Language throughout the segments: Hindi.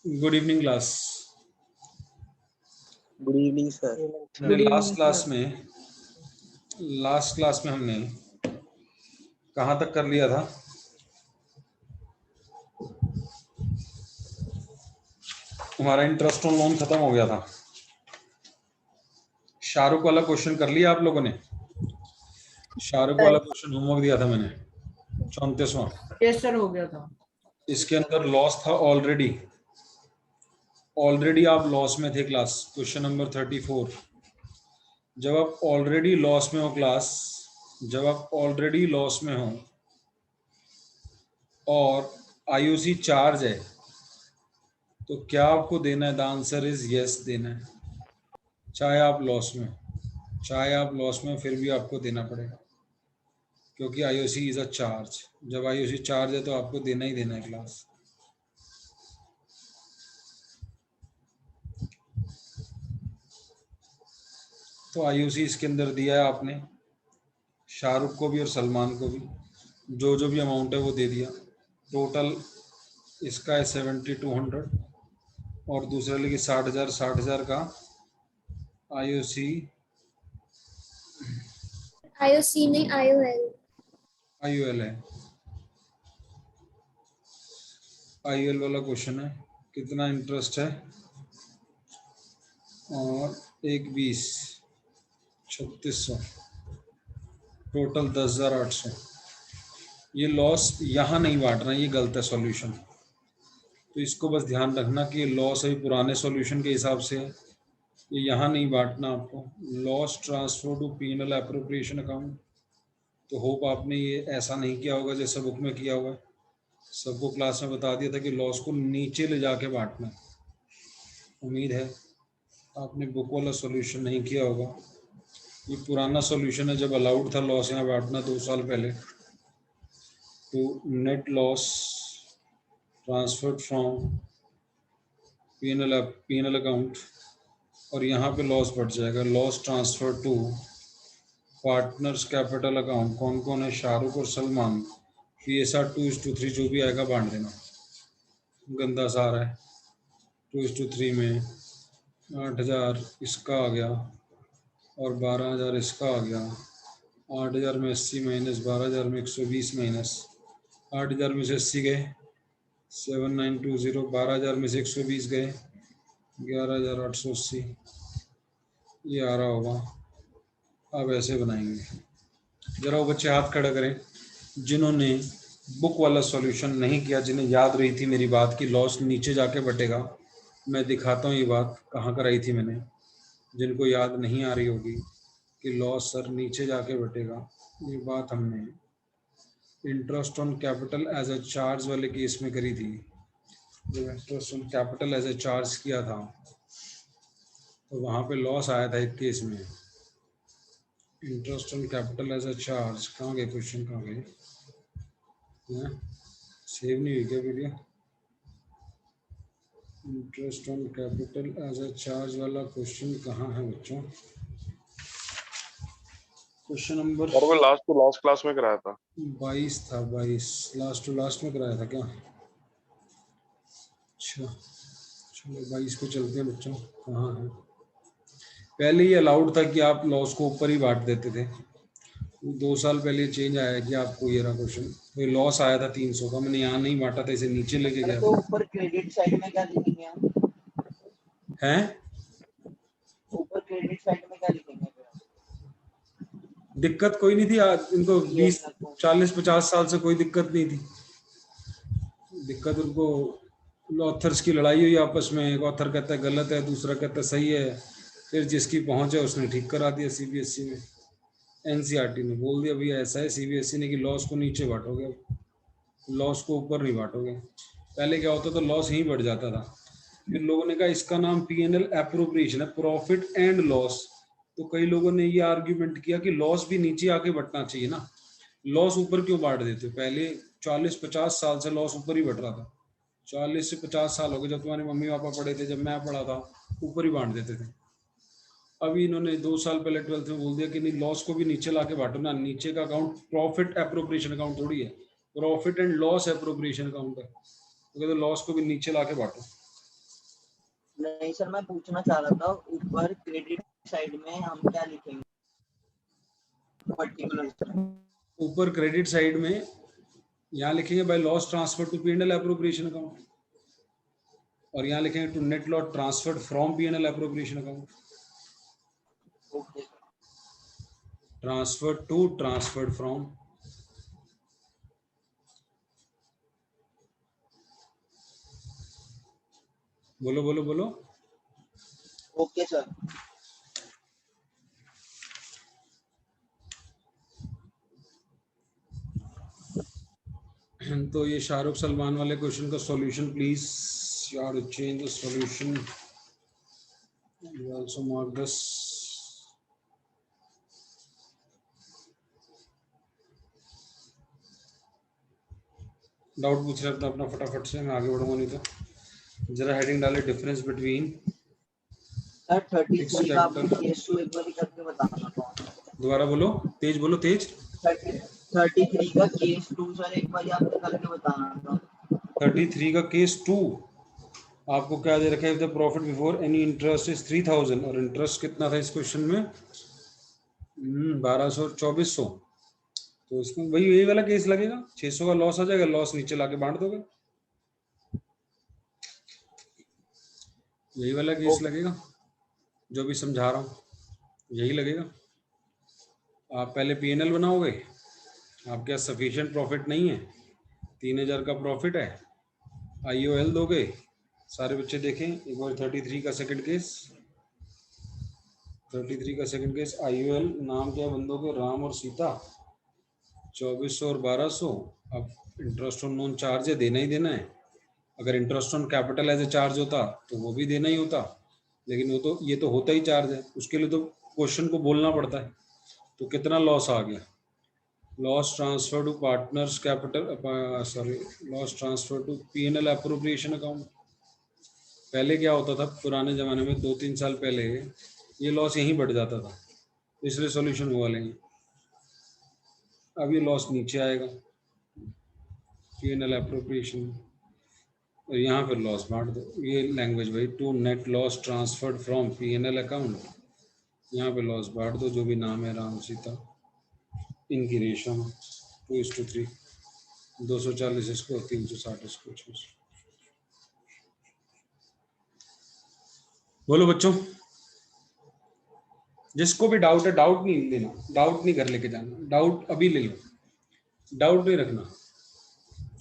Good evening class. Good evening sir. हमने लास्ट क्लास में हमने कहाँ तक कर लिया था? हमारा इंटरेस्ट ऑन लोन खत्म हो गया था। शाहरुख वाला क्वेश्चन कर लिया आप लोगों ने? शाहरुख वाला क्वेश्चन होमवर्क दिया था मैंने, 34वां। यस सर, हो गया था। इसके अंदर लॉस था ऑलरेडी आप लॉस में थे क्लास। Question number 34। जब आप ऑलरेडी लॉस में हो क्लास, जब आप ऑलरेडी लॉस में हो और आईओसी चार्ज है, तो क्या आपको देना है? द आंसर इज यस देना है। चाहे आप लॉस में हो, फिर भी आपको देना पड़ेगा, क्योंकि आईओसी इज अ चार्ज। जब आईओसी चार्ज है तो आपको देना ही देना है क्लास। तो आईओसी इसके अंदर दिया है आपने, शाहरुख को भी और सलमान को भी। जो भी अमाउंट है वो दे दिया। टोटल इसका है 7200 और दूसरे लिए 60,000 का आईओसी नहीं आईओएल है। आईओएल वाला क्वेश्चन है, कितना इंटरेस्ट है और 3600, टोटल 10,800। ये लॉस यहाँ नहीं बांटना, ये गलत है सॉल्यूशन। तो इसको बस ध्यान रखना कि ये लॉस अभी पुराने सॉल्यूशन के हिसाब से है, ये यहाँ नहीं बांटना आपको। Loss transfer to PNL appropriation account. तो होप आपने ये ऐसा नहीं किया होगा जैसे बुक में किया हुआ है। सबको क्लास में बता दिया था कि लॉस को नीचे ले जाके बांटना। उम्मीद है आपने बुक वाला सॉल्यूशन नहीं किया होगा। ये पुराना सॉल्यूशन है, जब अलाउड था लॉस यहाँ बांटना 2 साल पहले। तो net loss transferred from PNL account, और यहाँ पे लॉस बढ़ जाएगा। Loss transfer to partners capital account. कौन कौन है? शाहरुख और सलमान। PSR 2:3 जो भी आएगा बांट देना। गंदा सा आ रहा है। 2:3 में 8,000 इसका आ गया और 12,000 इसका आ गया। 8,000 में 80 माइनस 12,000 में 120 माइनस 8,000 में से 80 गए 7920, 12,000 में से 120 गए 11,880। ये आ रहा होगा। अब ऐसे बनाएंगे। जरा वो बच्चे हाथ खड़ा करें जिन्होंने बुक वाला सॉल्यूशन नहीं किया, जिन्हें याद रही थी मेरी बात कि लॉस नीचे जाके बटेगा। मैं दिखाता हूँ ये बात कहाँ कराई थी मैंने, जिनको याद नहीं आ रही होगी कि लॉस सर नीचे जाके बटेगा। ये बात हमने interest on capital as a charge वाले केस में करी थी। जब interest on capital as a charge किया था तो वहाँ पे लॉस आया था एक केस में। Interest on capital as a charge कहाँ गए? क्वेश्चन कहाँ गए? सेव नहीं हुई क्या video? Interest on capital as a charge वाला क्वेश्चन कहाँ है बच्चों? क्वेश्चन नंबर लास्ट क्लास में कराया था 22 था। 22 लास्ट में कराया था क्या? अच्छा चलो 22 पे चलते हैं बच्चों। कहाँ है? पहले ये अलाउड था कि आप लॉस को ऊपर ही बांट देते थे। 2 साल पहले चेंज आया कि आपको ये रहा क्वेश्चन। तो लॉस आया था 300 का, मैंने यहाँ नहीं बांटा था, इसे नीचे लेके गया। तो ऊपर क्रेडिट साइड में क्या लिखेंगे हम? हैं? ऊपर क्रेडिट साइड में क्या लिखेंगे? दिक्कत कोई नहीं थी इनको। 20 40 50 साल से कोई दिक्कत नहीं थी। दिक्कत उनको ऑथर्स की लड़ाई हुई आपस में। एक ऑथर कहता है गलत है, दूसरा कहता है सही है। फिर जिसकी पहुंच है उसने ठीक करा दिया। CBSE में NCERT ने बोल दिया भैया ऐसा है CBSE ने कि लॉस को नीचे बांटोगे, लॉस को ऊपर नहीं बांटोगे। पहले क्या होता था, लॉस यहीं बढ़ जाता था। फिर लोगों ने कहा इसका नाम PNL एप्रोप्रिएशन है, प्रॉफिट एंड लॉस। तो कई लोगों ने ये आर्ग्यूमेंट किया कि लॉस भी नीचे आके बटना चाहिए ना, लॉस ऊपर क्यों बांट देते? पहले 40-50 साल से लॉस ऊपर ही बढ़ रहा था। 40 से 50 साल हो गए, जब तुम्हारे मम्मी पापा पढ़े थे, जब मैं पढ़ा था, ऊपर ही बांट देते थे। अभी इन्होंने 2 साल पहले 12th में बोल दिया कि नहीं, लॉस को भी नीचे लाके बांटो ना। नीचे का अकाउंट प्रॉफिट एप्रोप्रिएशन अकाउंट थोड़ी है, profit and loss appropriation account है। तो कहते लॉस को भी नीचे लाके बांटो। नहीं सर, मैं पूछना चाह रहा था ऊपर क्रेडिट साइड में हम क्या लिखेंगे पर्टिकुलर? ऊपर क्रेडिट साइड में यहाँ लिखेंगे by loss transfer to P&L appropriation account, और यहाँ लिखेंगे to net loss transferred from P&L appropriation account. Okay sir. Transferred to, transferred from. बोलो बोलो बोलो। Okay sir. तो ये शाहरुख सलमान वाले क्वेश्चन का सॉल्यूशन प्लीज यार change the solution, you also mark this। Doubt पूछ रहे हैं अपना फटाफट से, मैं आगे बढ़ूंगा नहीं तो। जरा हेडिंग डाले डिफरेंस बिटवीन। सर 33 Fixed का आपने capital। केस 2 एक बार करके बताना था। दोबारा बोलो, तेज बोलो तेज। 33 का केस 2 सर एक बार आपने करके बताना था। 33 का केस 2 आपको क्या दे रखा है? The profit before any interest is 3000, और इंटरेस्ट कितना था इस क्वेश्चन में? 1200 2400। तो इसमें वही यही वाला केस लगेगा, 600 का लॉस आ जाएगा, लॉस नीचे लाके बांट दोगे, यही वाला केस लगेगा जो भी समझा रहा हूँ, यही लगेगा। आप पहले P&L बनाओगे, आपके पास सफिशिएंट प्रॉफिट नहीं है, 3000 का प्रॉफिट है, IOL दोगे। सारे बच्चे देखें एक बार 33 का सेकंड केस, 33 का सेकंड केस IOL, नाम क्या है बंदों के? राम और सीता। 2400 और 1200। अब इंटरेस्ट ऑन नॉन चार्ज है, देना ही देना है। अगर interest on capital as a charge होता तो वो भी देना ही होता, लेकिन वो तो ये तो होता ही चार्ज है, उसके लिए तो क्वेश्चन को बोलना पड़ता है। तो कितना लॉस आ गया? Loss transfer to partners capital, sorry, loss transfer to P&L appropriation account. पहले क्या होता था पुराने ज़माने में, 2-3 साल पहले, ये लॉस यहीं बढ़ जाता था, इसलिए सॉल्यूशन हुआ लेंगे। अब ये लॉस नीचे आएगा P&L एप्रोप्रिएशन, और यहाँ पर लॉस बांट दो। ये लैंग्वेज भाई, to net loss transferred from P&L account, यहाँ पे लॉस बांट दो, जो भी नाम है राम सीता, इनकी रेशो में 2:3, 240 इसको, 360 इसको। बोलो बच्चों, जिसको भी डाउट है, डाउट नहीं लेना, डाउट नहीं घर लेके जाना, डाउट अभी ले लो, डाउट नहीं रखना।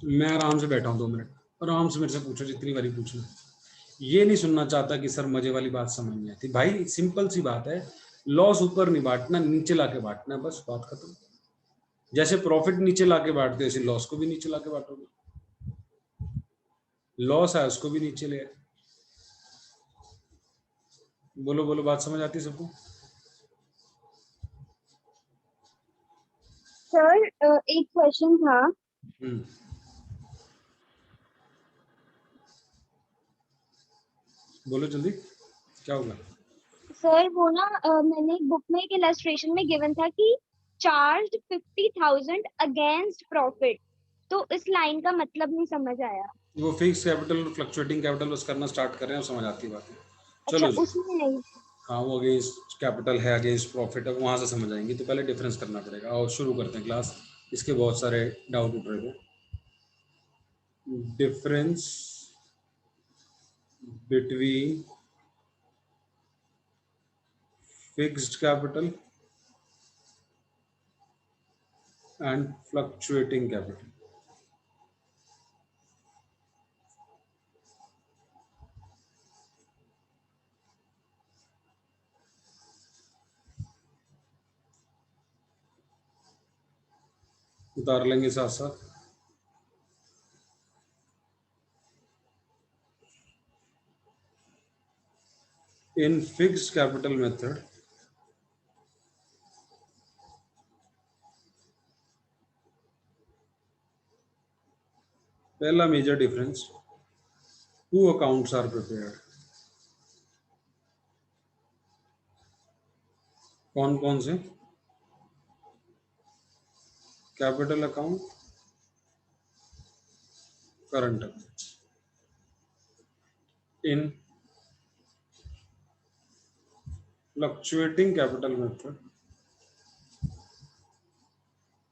मैं आराम से बैठा हूँ 2 मिनट, आराम से मेरे से पूछो जितनी बारी पूछना। ये नहीं सुनना चाहता कि सर मजे वाली बात समझ नहीं आती। भाई सिंपल सी बात है, लॉस ऊपर नहीं बांटना, नीचे लाके बांटना है, बस बात खत्म। जैसे प्रॉफिट नीचे लाके बांटते हो, ऐसे लॉस को भी नीचे लाके बांटोगे। लॉस है उसको भी नीचे ले। बोलो बोलो, बात समझ आती है सबको? सर एक क्वेश्चन था। बोलो जल्दी, क्या होगा? सर वो ना मैंने एक बुक में एक इलस्ट्रेशन में गिवन था कि चार्ज 50,000 अगेंस्ट प्रॉफिट, तो इस लाइन का मतलब नहीं समझ आया। वो फिक्स कैपिटल और फ्लक्चुएटिंग कैपिटल बस करना स्टार्ट कर रहे हैं, समझ आती है बात। अच्छा चलो जी, उसमें है। हाँ वो अगेंस्ट कैपिटल है, अगेंस्ट प्रॉफिट है, वहाँ से समझ आएंगी। तो पहले डिफरेंस करना पड़ेगा, और शुरू करते हैं क्लास। इसके बहुत सारे डाउट उठ रहे थे। Difference between fixed capital and fluctuating capital. उतार लेंगे साथ साथ। इन फिक्स्ड कैपिटल मेथड, पहला major difference, two accounts are prepared. कौन कौन से? Capital account, current account. In fluctuating capital method.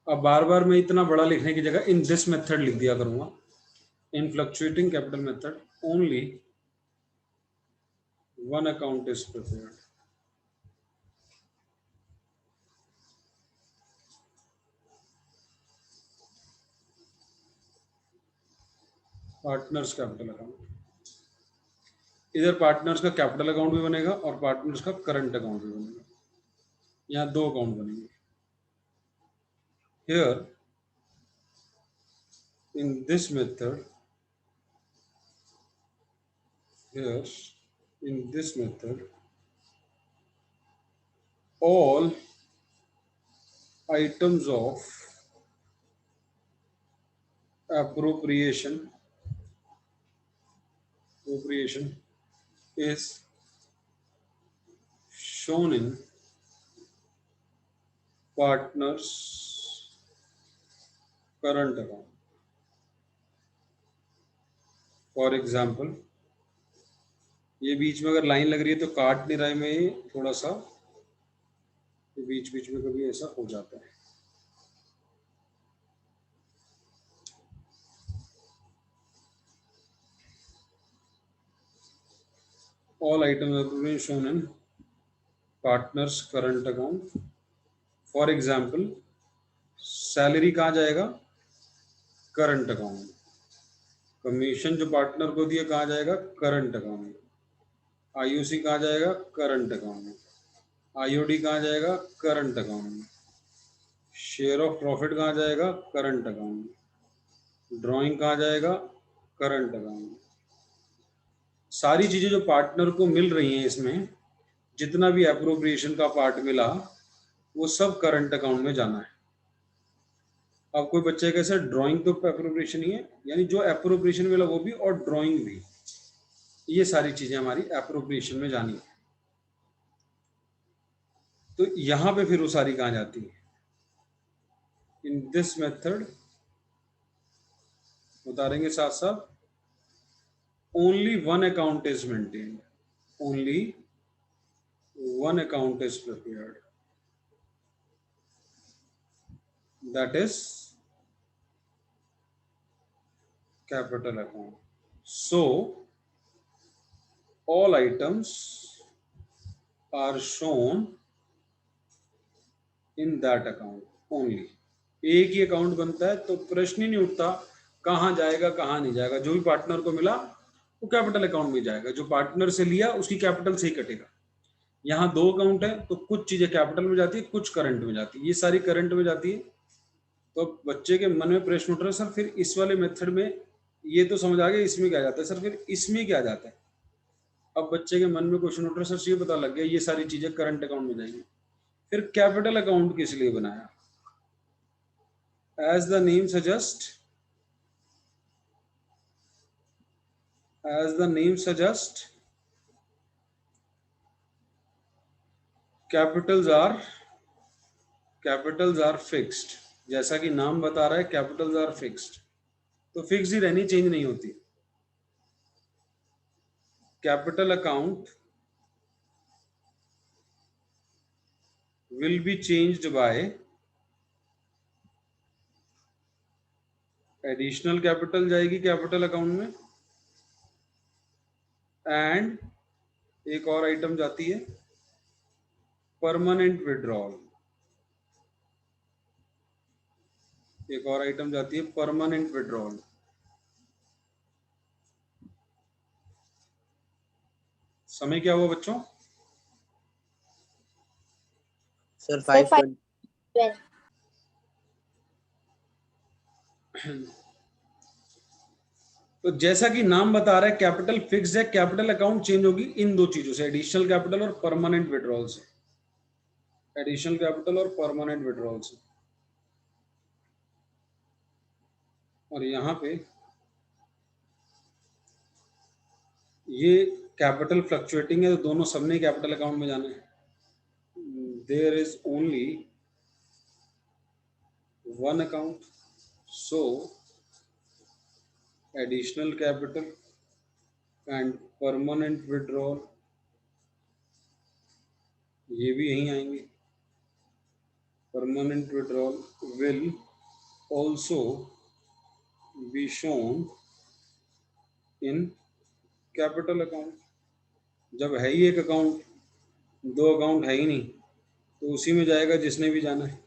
अब बार बार मैं इतना बड़ा लिखने की जगह इन दिस मेथड लिख दिया करूंगा। In fluctuating capital method only one account is prepared. Partners capital account, इधर पार्टनर्स का कैपिटल अकाउंट भी बनेगा और पार्टनर्स का करंट अकाउंट भी बनेगा। यहाँ दो अकाउंट बनेंगे। Here in this method, here in this method, all items of appropriation is shown in partners current account. For example, ये बीच में अगर लाइन लग रही है तो काट नहीं रहा है, मैं थोड़ा सा बीच बीच में कभी ऐसा हो जाता है। All items are being shown in partners current account. For example, salary कहाँ जाएगा? Current account. कमीशन जो पार्टनर को दिया कहाँ जाएगा? Current account. आईओसी कहाँ जाएगा? Current account. आईओडी कहाँ जाएगा? Current account. Share of profit कहाँ जाएगा? Current account. ड्राइंग कहाँ जाएगा? Current account. सारी चीजें जो पार्टनर को मिल रही हैं, इसमें जितना भी एप्रोप्रिएशन का पार्ट मिला वो सब करंट अकाउंट में जाना है। अब कोई बच्चे कैसे, ड्राइंग तो एप्रोप्रिएशन ही है, यानी जो एप्रोप्रिएशन मिला वो भी और ड्राइंग भी, ये सारी चीजें हमारी एप्रोप्रिएशन में जानी है। तो यहां पे फिर वो सारी कहां जाती है? इन दिस मेथड बता देंगे साथ साथ, only one account is maintained, only one account is prepared, that is capital account. So all items are shown in that account only. एक ही अकाउंट बनता है तो प्रश्न ही नहीं उठता कहाँ जाएगा कहाँ नहीं जाएगा। जो भी पार्टनर को मिला वो कैपिटल अकाउंट में जाएगा, जो पार्टनर से लिया उसकी कैपिटल से ही कटेगा। यहाँ दो अकाउंट है तो कुछ चीजें कैपिटल में जाती है, कुछ करंट में जाती है, ये सारी करंट में जाती है। तो बच्चे के मन में प्रश्न उठ रहा है, सर फिर इस वाले मेथड में ये तो समझ आ गया, इसमें क्या जाता है सर, फिर इसमें क्या जाता है? अब बच्चे के मन में क्वेश्चन उठ रहा है, सर ये पता लग गया ये सारी चीजें करंट अकाउंट में जाएंगी, फिर कैपिटल अकाउंट किस लिए बनाया? As the name suggest capitals are fixed. जैसा कि नाम बता रहा है कैपिटल्स आर फिक्स्ड, तो फिक्स ही रहनी, चेंज नहीं होती। Capital account will be changed by additional capital जाएगी कैपिटल अकाउंट में, एंड एक और आइटम जाती है परमानेंट विड्रॉल, एक और आइटम जाती है परमानेंट विड्रॉल। समय क्या हुआ बच्चों? सर 5:20। तो जैसा कि नाम बता रहा है कैपिटल फिक्स्ड है, कैपिटल अकाउंट चेंज होगी इन दो चीजों से, एडिशनल कैपिटल और परमानेंट विड्रॉल से, एडिशनल कैपिटल और परमानेंट विड्रॉल से। और यहाँ पे ये कैपिटल फ्लक्चुएटिंग है तो दोनों सबने कैपिटल अकाउंट में जाना है। There is only one account, so additional capital and permanent withdrawal ये भी यहीं आएंगे। Permanent withdrawal will also be shown in capital account. जब है ही एक अकाउंट, दो अकाउंट है ही नहीं, तो उसी में जाएगा जिसने भी जाना है।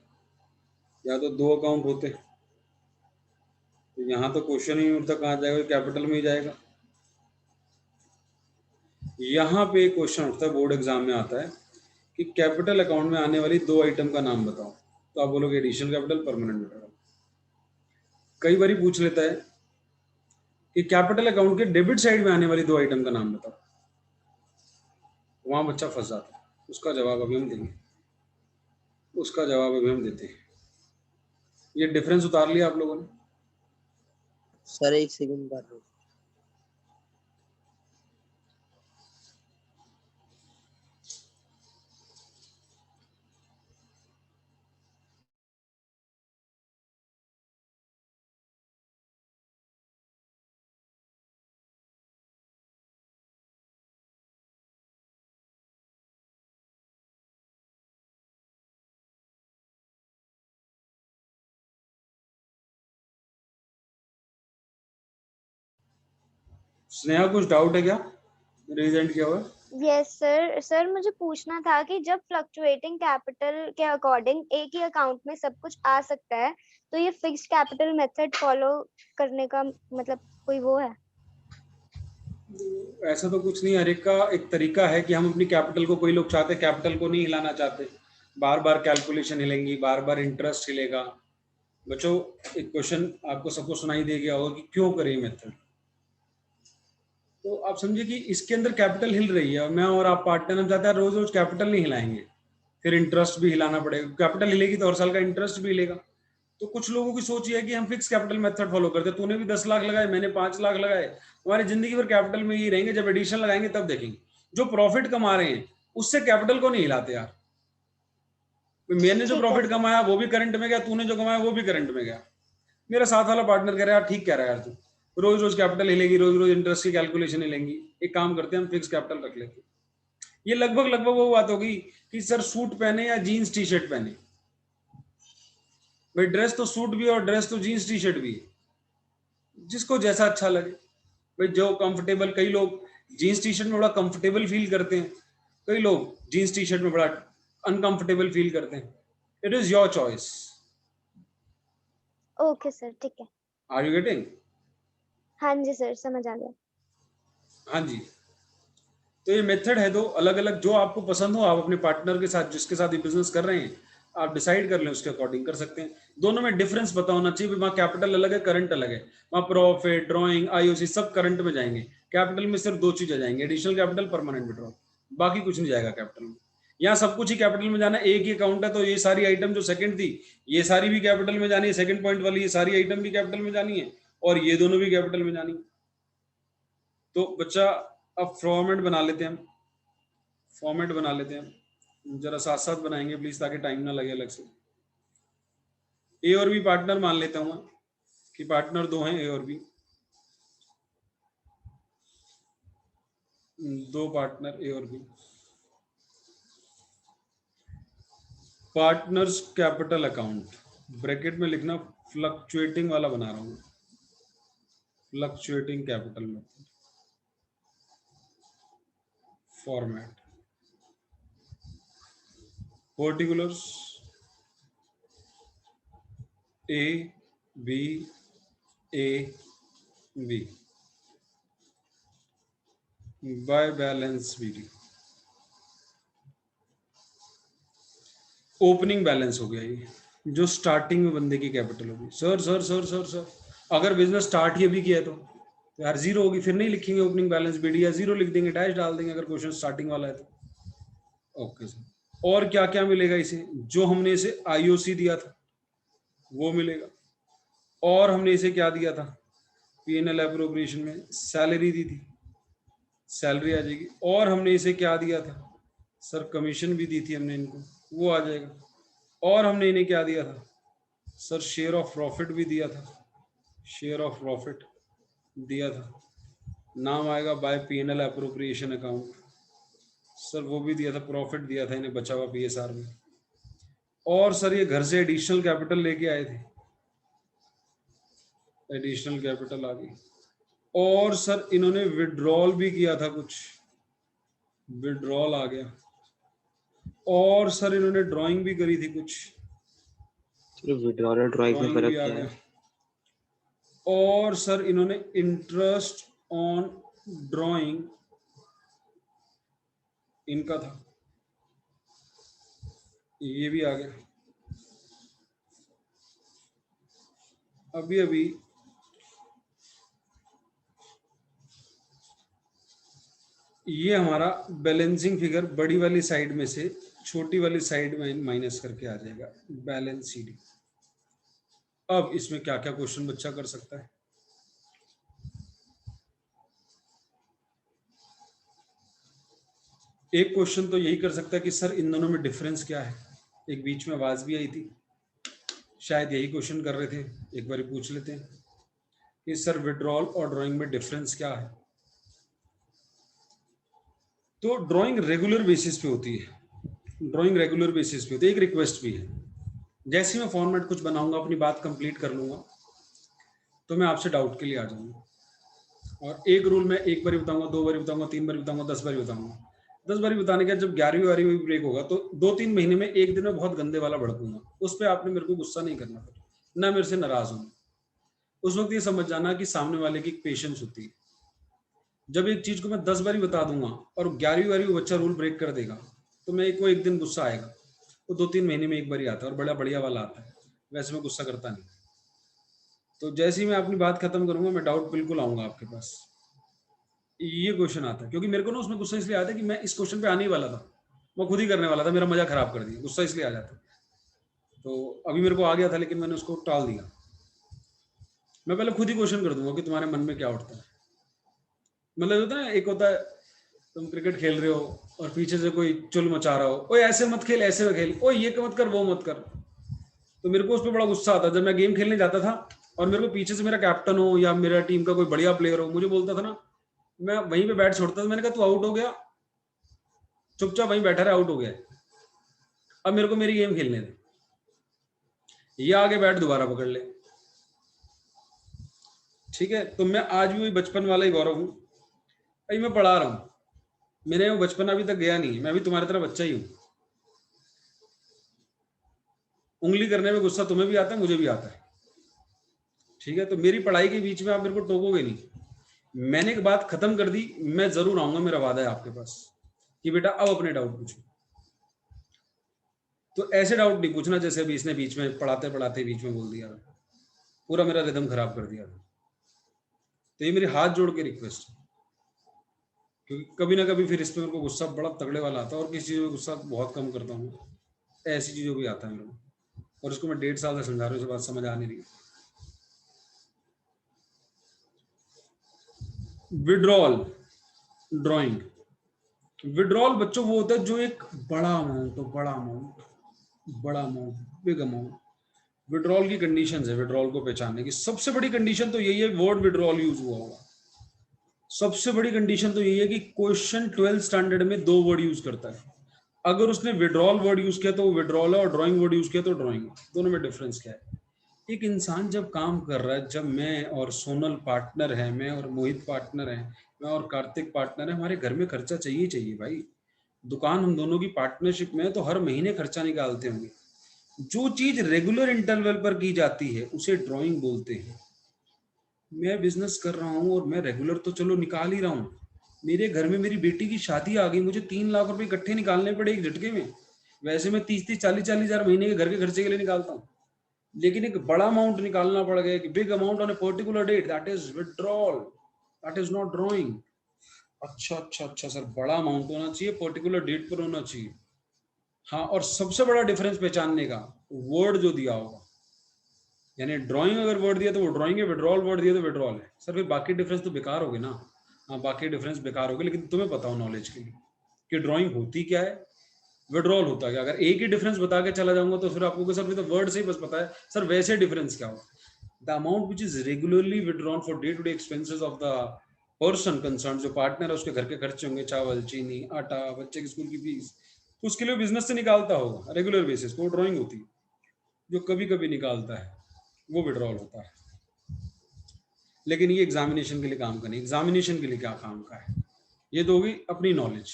या तो दो अकाउंट होते हैं, तो यहाँ तो क्वेश्चन ही नहीं उठता कहाँ जाएगा, कैपिटल में ही जाएगा। यहाँ पे क्वेश्चन उठता है, बोर्ड एग्जाम में आता है कि कैपिटल अकाउंट में आने वाली दो आइटम का नाम बताओ, तो आप बोलोगे एडिशनल कैपिटल, परमानेंट विड्रॉल। कई बार पूछ लेता है कि कैपिटल अकाउंट के डेबिट साइड में आने वाली दो आइटम का नाम बताओ, वहां बच्चा फंस जाता है। उसका जवाब अभी हम देंगे, उसका जवाब अभी हम देते हैं। ये डिफरेंस उतार लिया आप लोगों ने? सर एक सेकंड कर लो। स्नेहा कुछ डाउट है क्या? रिजेंट किया हुआ? Yes sir. सर मुझे पूछना था कि जब फ्लक्चुएटिंग कैपिटल के अकॉर्डिंग एक ही अकाउंट में सब कुछ आ सकता है, तो ये फिक्स्ड कैपिटल मेथड फॉलो करने का मतलब कोई वो है? ऐसा तो कुछ नहीं, हर एक का एक तरीका है कि हम अपनी कैपिटल को, कोई लोग चाहते कैपिटल को नहीं हिलाना चाहते, बार बार कैलकुलेशन हिलेंगी, बार बार इंटरेस्ट हिलेगा। बच्चों एक क्वेश्चन आपको सबको सुनाई दे गया होगा कि क्यों करें मेथड, तो आप समझिए कि इसके अंदर कैपिटल हिल रही है, मैं और आप पार्टनर, हम चाहते हैं रोज रोज कैपिटल नहीं हिलाएंगे, फिर इंटरेस्ट भी हिलाना पड़ेगा। कैपिटल हिलेगी तो हर साल का इंटरेस्ट भी हिलेगा। तो कुछ लोगों की सोच ये है कि हम फिक्स कैपिटल मेथड फॉलो करते हैं। तूने भी 10 लाख लगाए, मैंने 5 लाख लगाए, हमारी जिंदगी भर कैपिटल में ही रहेंगे, जब एडिशन लगाएंगे तब देखेंगे। जो प्रॉफिट कमा रहे हैं उससे कैपिटल को नहीं हिलाते यार। मैंने जो ठीक है प्रॉफिट सर। कमाया वो भी करंट में गया, तूने जो कमाया वो भी करंट में गया। मेरा साथ वाला पार्टनर कह रहा है यार ठीक कह रहा है यार, तू रोज रोज कैपिटल हिलेगी, रोज रोज इंटरेस्ट की कैलकुलेशन हिलेंगी, एक काम करते हैं हम फिक्स कैपिटल रख लेते हैं। ये लगभग लगभग वो बात होगी कि सर सूट पहने या जीन्स टी शर्ट पहने। भाई ड्रेस तो सूट भी और ड्रेस तो जीन्स टी शर्ट भी है, जिसको जैसा अच्छा लगे। भाई जो कंफर्टेबल, कई लोग जीन्स टी शर्ट में बड़ा कंफर्टेबल फील करते हैं, कई लोग जीन्स टी शर्ट में बड़ा अनकंफर्टेबल फील करते हैं। It is your choice. Okay sir, ठीक है। Are you getting? हाँ जी सर, समझ आ गया। हाँ जी। तो ये मेथड है दो अलग अलग, जो आपको पसंद हो आप अपने पार्टनर के साथ, जिसके साथ ये बिजनेस कर रहे हैं, आप डिसाइड कर लें, उसके अकॉर्डिंग कर सकते हैं। दोनों में डिफरेंस पता होना चाहिए। वहाँ कैपिटल अलग है, करंट अलग है। वहाँ प्रॉफिट, ड्रॉइंग, आईओसी सब करंट में जाएंगे। कैपिटल में सिर्फ दो चीजें जाएंगी, एडिशनल कैपिटल, परमानेंट विड्रॉल, बाकी कुछ नहीं जाएगा कैपिटल में। यहाँ सब कुछ ही कैपिटल में जाना है, एक ही अकाउंट है, तो ये सारी आइटम जो सेकंड थी ये सारी भी कैपिटल में जानी है, सेकंड पॉइंट वाली ये सारी आइटम भी कैपिटल में जानी है, और ये दोनों भी कैपिटल में जानी है। तो बच्चा अब फॉर्मेट बना लेते हैं, हम फॉर्मेट बना लेते हैं, जरा साथ साथ बनाएंगे प्लीज, ताकि टाइम ना लगे अलग से। ए और बी पार्टनर मान लेता हूँ कि पार्टनर दो हैं, ए और बी, दो पार्टनर ए और B. Partners capital account, bracket में लिखना फ्लक्चुएटिंग वाला बना रहा हूँ, फ्लक्चुएटिंग कैपिटल में format, particulars A B A B by balance B D. Opening balance हो गया ये, जो स्टार्टिंग में बंदे की कैपिटल होगी। Sir sir sir sir sir अगर बिजनेस स्टार्ट ही अभी किया है तो यार जीरो होगी, फिर नहीं लिखेंगे ओपनिंग बैलेंस बीडी, या जीरो लिख देंगे, डैश डाल देंगे अगर क्वेश्चन स्टार्टिंग वाला है तो। Okay sir. और क्या क्या मिलेगा इसे? जो हमने इसे आईओसी दिया था वो मिलेगा, और हमने इसे क्या दिया था पीएनएल एप्रोप्रिएशन में, सैलरी दी थी, सैलरी आ जाएगी। और हमने इसे क्या दिया था सर, कमीशन भी दी थी हमने इनको, वो आ जाएगा। और हमने इन्हें क्या दिया था सर, शेयर ऑफ प्रॉफिट भी दिया था, शेयर ऑफ प्रॉफिट दिया था, नाम आएगा by PNL appropriation account. Sir वो भी दिया था, प्रॉफिट दिया था इन्हें बचा हुआ PSR में। और सर ये घर से एडिशनल कैपिटल लेके आए थे, एडिशनल कैपिटल आ गई। और सर इन्होंने विड्रॉल भी किया था, कुछ विड्रॉल आ गया। और सर इन्होंने ड्राइंग भी करी थी कुछ, विड्रॉल और ड्राइंग में ड्राइंग भी फर्क आ क्या है? गया। और सर इन्होंने इंटरेस्ट ऑन ड्राइंग इनका था, ये भी आ गया। अभी अभी ये हमारा बैलेंसिंग फिगर बड़ी वाली साइड में से छोटी वाली साइड में माइनस करके आ जाएगा, बैलेंस CD। अब इसमें क्या क्या क्वेश्चन बच्चा कर सकता है? एक क्वेश्चन तो यही कर सकता है कि सर इन दोनों में डिफरेंस क्या है। एक बीच में आवाज भी आई थी, शायद यही क्वेश्चन कर रहे थे, एक बार पूछ लेते हैं कि सर विड्रॉल और ड्राइंग में डिफरेंस क्या है। तो ड्राइंग रेगुलर बेसिस पे होती है, ड्राइंग रेगुलर बेसिस पे होती है। एक रिक्वेस्ट भी है, जैसे मैं फॉर्मेट कुछ बनाऊंगा, अपनी बात कंप्लीट कर लूंगा, तो मैं आपसे डाउट के लिए आ जाऊंगा। और एक रूल मैं एक बार बताऊंगा, 2 बार बताऊंगा, 3 बार बताऊंगा, 10 बार बताऊंगा। 10 बार बताने के बाद जब 11वीं 12वीं ब्रेक होगा तो 2-3 महीने में एक दिन में बहुत गंदे वाला भड़कूंगा। उस पर आपने मेरे को गुस्सा नहीं करना, फिर ना मेरे से नाराज होना। उस वक्त ये समझ जाना कि सामने वाले की पेशेंस होती है। जब एक चीज को मैं 10 बार बता दूंगा और 11वीं 12वीं वो बच्चा रूल ब्रेक कर देगा, तो मैं को एक दिन गुस्सा आएगा। वो 2-3 महीने में एक बार ही आता है और बड़ा बढ़िया वाला आता है, वैसे मैं गुस्सा करता नहीं। तो जैसे ही मैं अपनी बात खत्म करूंगा, मैं डाउट बिल्कुल आऊंगा आपके पास। ये क्वेश्चन आता है क्योंकि मेरे को ना उसमें गुस्सा इसलिए आता है कि मैं इस क्वेश्चन पे आने ही वाला था, मैं खुद ही करने वाला था, मेरा मजा खराब कर दिया, गुस्सा इसलिए आ जाता। तो अभी मेरे को आ गया था, लेकिन मैंने उसको टाल दिया। मैं पहले खुद ही क्वेश्चन कर दूंगा कि तुम्हारे मन में क्या उठता है। मतलब होता है ना, एक होता है तुम क्रिकेट खेल रहे हो और पीछे से कोई चुल मचा रहा हो, ओए ऐसे मत खेल, ऐसे मत खेल, ओए ये मत कर, वो मत कर। तो मेरे को उस पर बड़ा गुस्सा आता जब मैं गेम खेलने जाता था और मेरे को पीछे से मेरा कैप्टन हो या मेरा टीम का कोई बढ़िया प्लेयर हो मुझे बोलता था ना, मैं वहीं पे बैट छोड़ता था। मैंने कहा तू आउट हो गया, चुपचाप वहीं बैठा रहा, आउट हो गया, अब मेरे को मेरी गेम खेलने दे, ये आगे बैट दोबारा पकड़ ले। ठीक है, तो मैं आज भी वही बचपन वाला ही गौरव हूँ भाई, मैं पढ़ा रहा हूँ, मेरे वो बचपन अभी तक गया नहीं, मैं भी तुम्हारी तरह बच्चा ही हूँ। उंगली करने में गुस्सा तुम्हें भी आता है, मुझे भी आता है। ठीक है, तो मेरी पढ़ाई के बीच में आप मेरे को टोकोगे नहीं। मैंने एक बात खत्म कर दी, मैं जरूर आऊंगा, मेरा वादा है आपके पास कि बेटा अब अपने डाउट पूछो। तो ऐसे डाउट नहीं पूछना जैसे अभी इसने बीच में पढ़ाते पढ़ाते बीच में बोल दिया, पूरा मेरा रिदम खराब कर दिया। तो ये मेरी हाथ जोड़ के रिक्वेस्ट है, क्योंकि कभी ना कभी फिर इस पे मेरे को गुस्सा बड़ा तगड़े वाला आता है, और किसी चीज में गुस्सा बहुत कम करता हूँ, ऐसी चीजों भी आता है मेरे को, और इसको मैं 1.5 साल से समझा रहा हूँ, बात समझ आ नहीं रही। विड्रॉल ड्राइंग, विड्रॉल बच्चों वो होता है जो एक बड़ा अमाउंट हो, बड़ा अमाउंट, बिग अमाउंट। विड्रॉल की कंडीशंस है, विड्रॉल को पहचानने की सबसे बड़ी कंडीशन तो यही है, वर्ड विड्रॉल यूज हुआ होगा। सबसे बड़ी कंडीशन तो यही है कि क्वेश्चन 12th स्टैंडर्ड में 2 वर्ड यूज करता है। अगर उसने विड्रॉल वर्ड यूज किया तो वो विड्रॉल है, और ड्राइंग वर्ड यूज किया तो ड्राइंग। दोनों में डिफरेंस क्या है? एक इंसान जब काम कर रहा है, जब मैं और सोनल पार्टनर है, मैं और मोहित पार्टनर है, मैं और कार्तिक पार्टनर है, हमारे घर में खर्चा चाहिए भाई। दुकान हम दोनों की पार्टनरशिप में है, तो हर महीने खर्चा निकालते होंगे। जो चीज रेगुलर इंटरवल पर की जाती है उसे ड्राइंग बोलते हैं। मैं बिजनेस कर रहा हूँ और मैं रेगुलर तो चलो निकाल ही रहा हूँ, मेरे घर में मेरी बेटी की शादी आ गई, मुझे 3 लाख रुपए इकट्ठे निकालने पड़े एक झटके में। वैसे मैं 30-30, 40-40 हजार महीने के घर के खर्चे के लिए निकालता हूँ, लेकिन एक बड़ा अमाउंट निकालना पड़ गया, एक big amount on a particular date, that is withdrawal, that is not drawing. अच्छा सर, बड़ा अमाउंट होना चाहिए, पर्टिकुलर डेट पर होना चाहिए। हाँ, और सबसे बड़ा डिफरेंस पहचानने का, वर्ड जो दिया होगा, यानी ड्राइंग अगर वर्ड दिया तो वो ड्राइंग है, विड्रॉल वर्ड दिया तो विड्रॉल है। सर फिर बाकी डिफरेंस तो बेकार हो गए ना। हाँ, बाकी डिफरेंस बेकार हो गए, लेकिन तुम्हें पता हो नॉलेज के लिए कि ड्राइंग होती क्या है, विड्रॉल होता क्या। अगर एक ही डिफरेंस बता के चला जाऊंगा तो फिर आपको सर फिर तो वर्ड से ही बस पता है सर, वैसे डिफरेंस क्या हो। The amount which is regularly withdrawn for day to day expenses of the person concern जो पार्टनर है उसके घर के खर्चे होंगे, चावल, चीनी, आटा, बच्चे की स्कूल की फीस, तो उसके लिए बिजनेस से निकालता होगा रेगुलर बेसिस पे, वो ड्राइंग होती है। जो कभी कभी निकालता है वो विड्रॉल होता है। लेकिन ये एग्जामिनेशन के लिए काम का नहीं। एग्जामिनेशन के लिए क्या काम का है, ये तो होगी अपनी नॉलेज।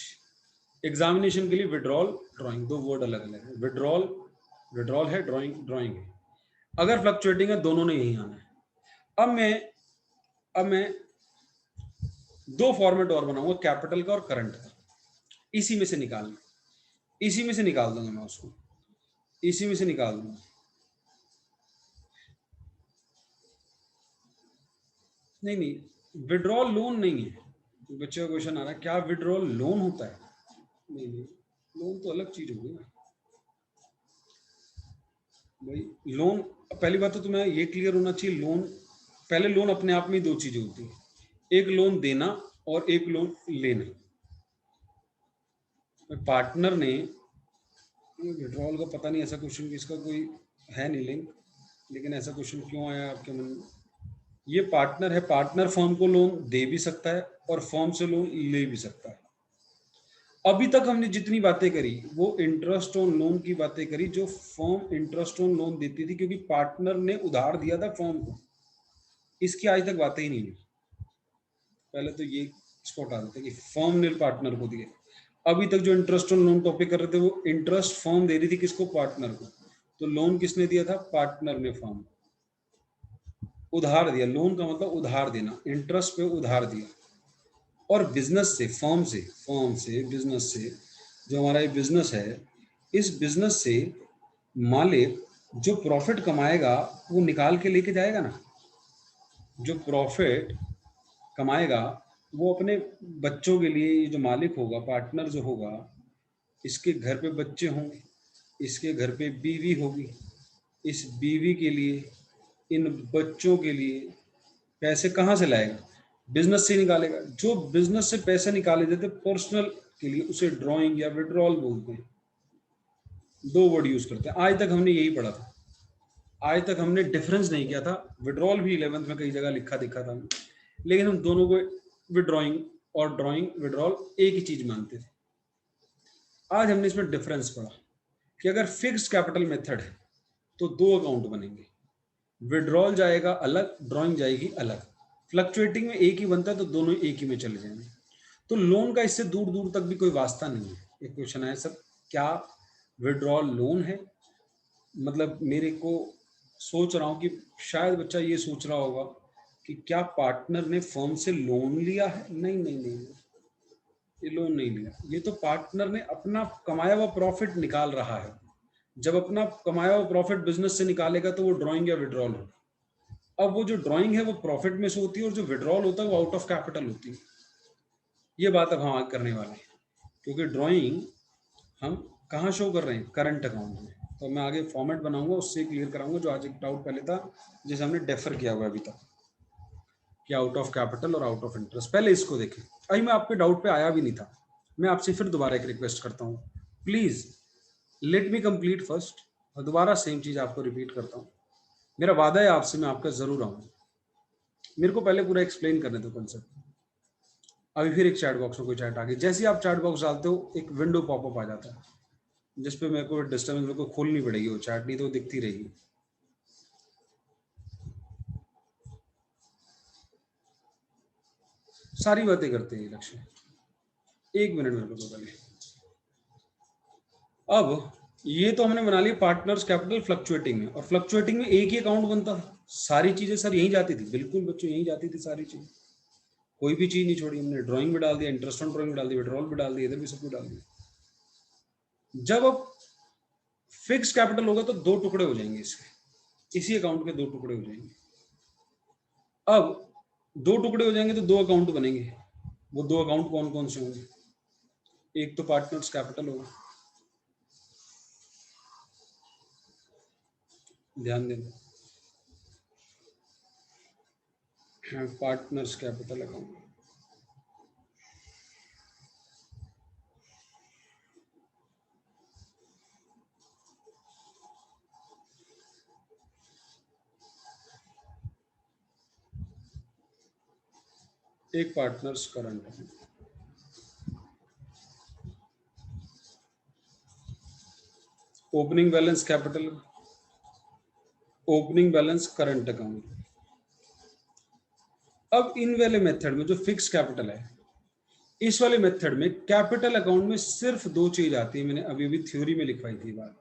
एग्जामिनेशन के लिए विड्रॉल, ड्राइंग, दो वर्ड अलग अलग है। विड्रॉल विड्रॉल है, ड्राइंग ड्राइंग है। अगर फ्लक्चुएटिंग है दोनों ने यही आना है। अब मैं दो फॉर्मेट और बनाऊंगा, कैपिटल का और करंट का। इसी में से निकाल दूंगा मैं उसको, इसी में से निकाल दूंगा। नहीं, विड्रॉल लोन नहीं है। बच्चे का क्वेश्चन आ रहा है क्या विड्रॉल लोन होता है? नहीं, लोन तो अलग चीज होगी ना भाई। लोन, पहली बात तो तुम्हें ये क्लियर होना चाहिए, लोन, पहले लोन अपने आप में ही दो चीजें होती है, एक लोन देना और एक लोन लेना। पार्टनर ने, विड्रॉल का पता नहीं, ऐसा क्वेश्चन इसका कोई है नहीं लिंक, लेकिन ऐसा क्वेश्चन क्यों आया आपके मन में? ये पार्टनर है, पार्टनर फर्म को लोन दे भी सकता है और फर्म से लोन ले भी सकता है। अभी तक हमने जितनी बातें करी वो इंटरेस्ट ऑन लोन की बातें करी, जो फर्म इंटरेस्ट ऑन लोन देती थी क्योंकि पार्टनर ने उधार दिया था फर्म को। इसकी आज तक बातें ही नहीं हुई। पहले तो ये इसको हटा देते कि फर्म ने पार्टनर को दिए। अभी तक जो इंटरेस्ट ऑन लोन टॉपिक कर रहे थे वो इंटरेस्ट फर्म दे रही थी किसको? पार्टनर को। तो लोन किसने दिया था? पार्टनर ने फर्म को। उधार दिया, लोन का मतलब उधार देना, इंटरेस्ट पे उधार दिया। और बिजनेस से, फर्म से बिजनेस से, जो हमारा ये बिजनेस है, इस बिजनेस से मालिक जो प्रॉफिट कमाएगा वो निकाल के लेके जाएगा ना। जो प्रॉफिट कमाएगा वो अपने बच्चों के लिए, ये जो मालिक होगा, पार्टनर जो होगा, इसके घर पे बच्चे होंगे, इसके घर पे बीवी होगी, इस बीवी के लिए, इन बच्चों के लिए पैसे कहाँ से लाएगा? बिजनेस से निकालेगा। जो बिजनेस से पैसे निकाले जाते पर्सनल के लिए उसे ड्राइंग या विड्रॉल बोलते हैं। दो वर्ड यूज करते हैं। आज तक हमने यही पढ़ा था, आज तक हमने डिफरेंस नहीं किया था। विड्रॉल भी 11th में कई जगह लिखा दिखा था, लेकिन हम दोनों को विड्रॉइंग और ड्राइंग, विड्रॉल एक ही चीज मानते थे। आज हमने इसमें डिफरेंस पढ़ा कि अगर फिक्स्ड कैपिटल मेथड है तो दो अकाउंट बनेंगे, विड्रॉल जाएगा अलग, ड्राइंग जाएगी अलग। फ्लक्चुएटिंग में एक ही बनता है तो दोनों एक ही में चले जाएंगे। तो लोन का इससे दूर दूर तक भी कोई वास्ता नहीं है। एक क्वेश्चन है सर, क्या विड्रॉल लोन है? मतलब मेरे को सोच रहा हूँ कि शायद बच्चा ये सोच रहा होगा कि क्या पार्टनर ने फर्म से लोन लिया है? नहीं नहीं नहीं, ये लोन नहीं लिया। ये तो पार्टनर ने अपना कमाया हुआ प्रॉफिट निकाल रहा है। जब अपना कमाया हुआ प्रॉफिट बिजनेस से निकालेगा तो वो ड्राइंग या विड्रॉल हो। अब वो जो ड्राइंग है वो प्रॉफिट में से होती है और जो विड्रॉल होता है वो आउट ऑफ कैपिटल होती है। ये बात अब हम आगे करने वाले हैं, क्योंकि ड्राइंग हम कहाँ शो कर रहे हैं? करंट अकाउंट में। तो मैं आगे फॉर्मेट बनाऊंगा, उससे क्लियर कराऊंगा जो आज एक डाउट पहले था जिसे हमने डेफर किया हुआ अभी तक, कि आउट ऑफ कैपिटल और आउट ऑफ इंटरेस्ट। पहले इसको देखें। अभी मैं आपके डाउट पे आया भी नहीं था। मैं आपसे फिर दोबारा एक रिक्वेस्ट करता हूँ, please let me complete first. और दोबारा सेम चीज आपको रिपीट करता हूँ। मेरा वादा है आपसे, मैं आपका जरूर आऊंगा। मेरे को पहले पूरा एक्सप्लेन करने दो कंसेप्ट। अभी फिर एक चैट बॉक्स में कोई चैट आ गई। जैसे ही आप चैट बॉक्स डालते हो एक विंडो पॉपअप आ जाता है जिसपे मेरे को डिस्टर्बेंस, मेरे को खोलनी पड़ेगी वो चैट, नहीं तो वो दिखती रहेगी। सारी बातें करते हैं लक्ष्य। एक मिनट मेरे को तो पहले। अब ये तो हमने बना लिया पार्टनर्स कैपिटल फ्लक्चुएटिंग में, और फ्लक्चुएटिंग में एक ही अकाउंट बनता था। सारी चीजें सर यहीं जाती थी, बिल्कुल बच्चों यहीं जाती थी सारी चीज, कोई भी चीज नहीं छोड़ी हमने। ड्राइंग भी डाल दिया, इंटरेस्ट ऑन ड्राइंग भी डाल दिया, विड्रॉल भी डाल दिया, इधर भी सब कुछ डाल दिया। जब अब फिक्स कैपिटल होगा तो दो टुकड़े हो जाएंगे इसके, इसी अकाउंट के दो टुकड़े हो जाएंगे। अब दो टुकड़े हो जाएंगे तो दो अकाउंट बनेंगे। वो दो अकाउंट कौन कौन से होंगे? एक तो पार्टनर्स कैपिटल होगा, ध्यान देना, पार्टनर्स कैपिटल अकाउंट। एक partners current account, opening balance capital, opening balance current account. अब इन वाले मेथड में जो फिक्स कैपिटल है, इस वाले मेथड में कैपिटल अकाउंट में सिर्फ दो चीज आती है। मैंने अभी अभी थ्योरी में लिखवाई थी बात,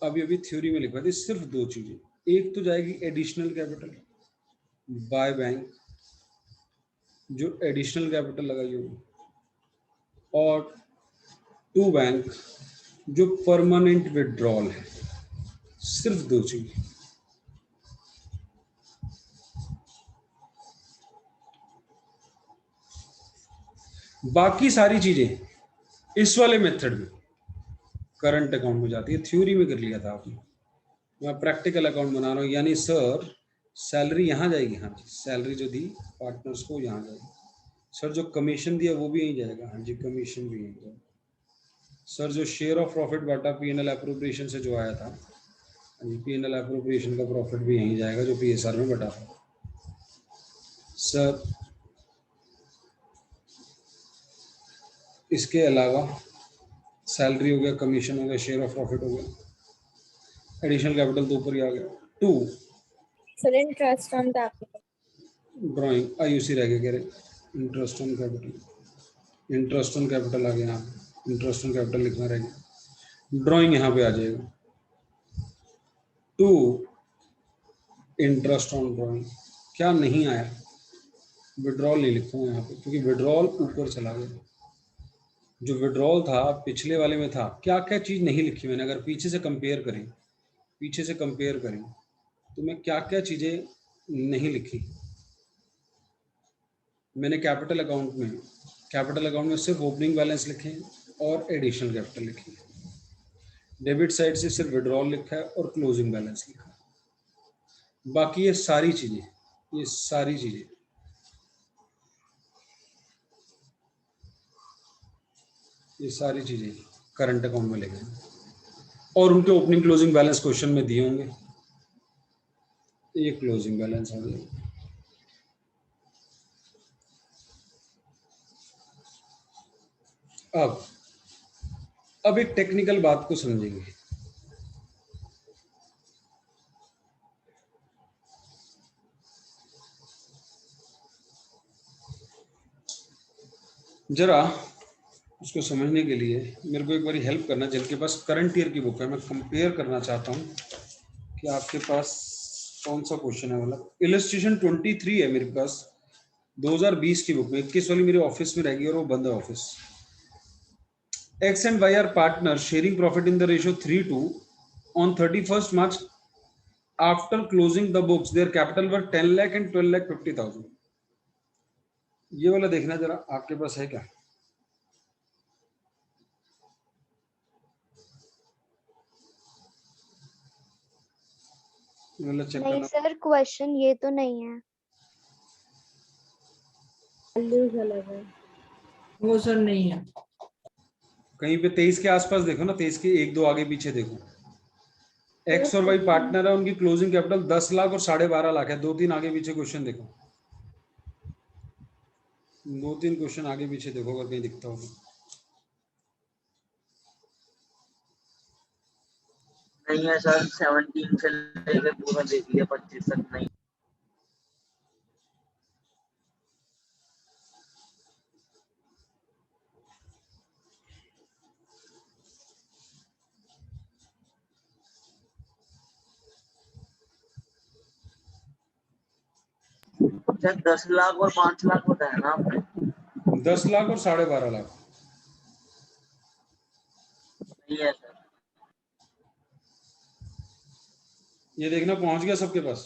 अभी थ्योरी में लिखवाई थी, सिर्फ दो चीजें। एक तो जाएगी एडिशनल कैपिटल बाय बैंक, जो एडिशनल कैपिटल लगाई होगी, और टू बैंक जो परमानेंट विड्रॉल है। सिर्फ दो चीज। बाकी सारी चीजें इस वाले मेथड में करंट अकाउंट में जाती है। थ्योरी में कर लिया था आपने, मैं प्रैक्टिकल अकाउंट बना रहा हूँ। यानी सर सैलरी यहाँ जाएगी, हाँ जी, सैलरी जो दी पार्टनर्स को यहाँ जाएगी। सर जो कमीशन दिया वो भी यहीं जाएगा, हाँ जी, कमीशन भी यहीं जाएगा। सर जो शेयर ऑफ प्रॉफिट बांटा पीएनएल एप्रोप्रिएशन से जो आया था, हाँ जी, पीएनएल एप्रोप्रिएशन का प्रॉफिट भी यहीं जाएगा जो पीएसआर में बटा था। सर इसके अलावा सैलरी हो गया, कमीशन हो गया, शेयर ऑफ प्रॉफिट हो गया, एडिशनल कैपिटल तो ऊपर ही आ गया। Two sir interest on capital, drawing IUC रह गया, कह रहे interest on capital, interest on capital आ गया, यहाँ इंटरेस्ट ऑन कैपिटल लिखना रहेगा, ड्राइंग यहाँ पे आ जाएगा। टू इंटरेस्ट ऑन ड्राइंग क्या नहीं आया, विड्रॉल नहीं लिखूंगा यहाँ पे क्योंकि विड्रॉल ऊपर चला गया। जो विड्रॉल था पिछले वाले में था, क्या क्या चीज नहीं लिखी मैंने। अगर पीछे से कंपेयर करें, पीछे से कंपेयर करें तो मैं क्या क्या चीजें नहीं लिखी मैंने। कैपिटल अकाउंट में सिर्फ ओपनिंग बैलेंस लिखे और एडिशनल कैपिटल लिखी। डेबिट साइड से सिर्फ विड्रॉल लिखा है और क्लोजिंग बैलेंस लिखा है। बाकी ये सारी चीजें करंट अकाउंट में लिखे और उनके ओपनिंग क्लोजिंग बैलेंस क्वेश्चन में दिए होंगे। ये क्लोजिंग बैलेंस आ जाएगा। अब एक टेक्निकल बात को समझेंगे। जरा उसको समझने के लिए मेरे को एक बार हेल्प करना। जिनके पास करंट ईयर की बुक है, मैं कंपेयर करना चाहता हूँ कि आपके पास कौन सा क्वेश्चन है। मतलब इलस्ट्रेशन 23 है मेरे पास 2020 की बुक में, 21 वाली मेरे ऑफिस में रहेगी और वो बंद है office. X and Y are partners sharing profit in the ratio 3:2 on 31st March. After closing the books, their capital were 10 lakh and 12,50,000. ये वाला देखना जरा, आपके पास है क्या? वाला चेक नहीं करना। सर क्वेश्चन ये तो नहीं है। वो सर नहीं है। कहीं पे 23 के आसपास देखो ना, 23 के 1-2 आगे पीछे देखो। X और Y पार्टनर है, उनकी क्लोजिंग कैपिटल 10 लाख और 12.5 लाख है। 2-3 आगे पीछे क्वेश्चन देखो, 2-3 क्वेश्चन आगे पीछे देखो अगर कहीं दिखता हो। नहीं है सर, 17 से लेके पूरा देख लिया, 25 तक नहीं। सर 10 लाख और 5 लाख बताया ना आपने? 10 लाख और 12.5 लाख नहीं है सर। ये देखना पहुंच गया सबके पास।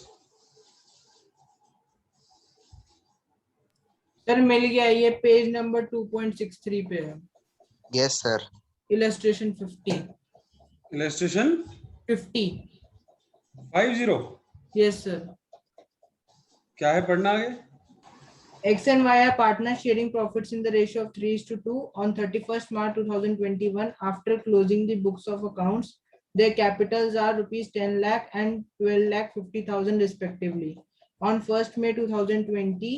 सर मिल गया, ये पेज नंबर 2.63 पे है। Yes sir. Illustration 50। Illustration 50। 50। Yes sir. क्या है पढ़ना आगे? X and Y are partners sharing profits in the ratio of 3:2 on 31st March 2021 after closing the books of accounts. Their capitals are rupees 10 lakh and 12,50,000 respectively. On 1st May 2020,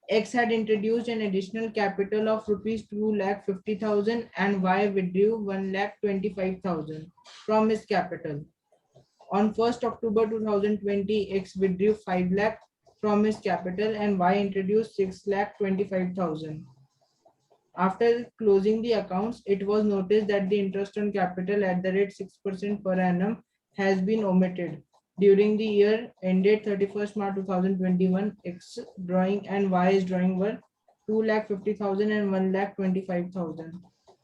X had introduced an additional capital of rupees 2,50,000 and Y withdrew 1,25,000 from his capital. On 1st October 2020, X withdrew 5 lakh from his capital and Y introduced 6,25,000. After closing the accounts, it was noticed that the interest on capital at the rate 6% per annum has been omitted. During the year ended 31st March 2021, X drawing and Y's drawing were 2,50,000 and 1,25,000.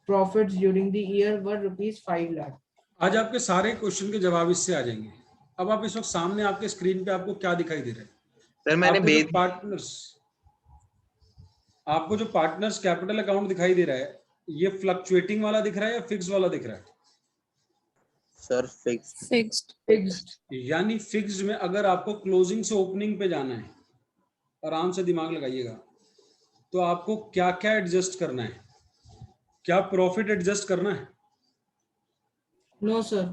Profits during the year were rupees 5 lakh. आज आपके सारे क्वेश्चन के जवाब इससे आ जाएंगे। अब आप इस वक्त सामने आपके स्क्रीन पे आपको क्या दिखाई दे रहा है? सर मैंने आपको जो पार्टनर्स कैपिटल अकाउंट दिखाई दे रहा है, ये फ्लक्चुएटिंग वाला दिख रहा है या फिक्स वाला दिख रहा है? Sir fixed. यानी फिक्स्ड में अगर आपको क्लोजिंग से ओपनिंग पे जाना है, आराम से दिमाग लगाइएगा, तो आपको क्या क्या एडजस्ट करना है? क्या प्रॉफिट एडजस्ट करना है? No sir.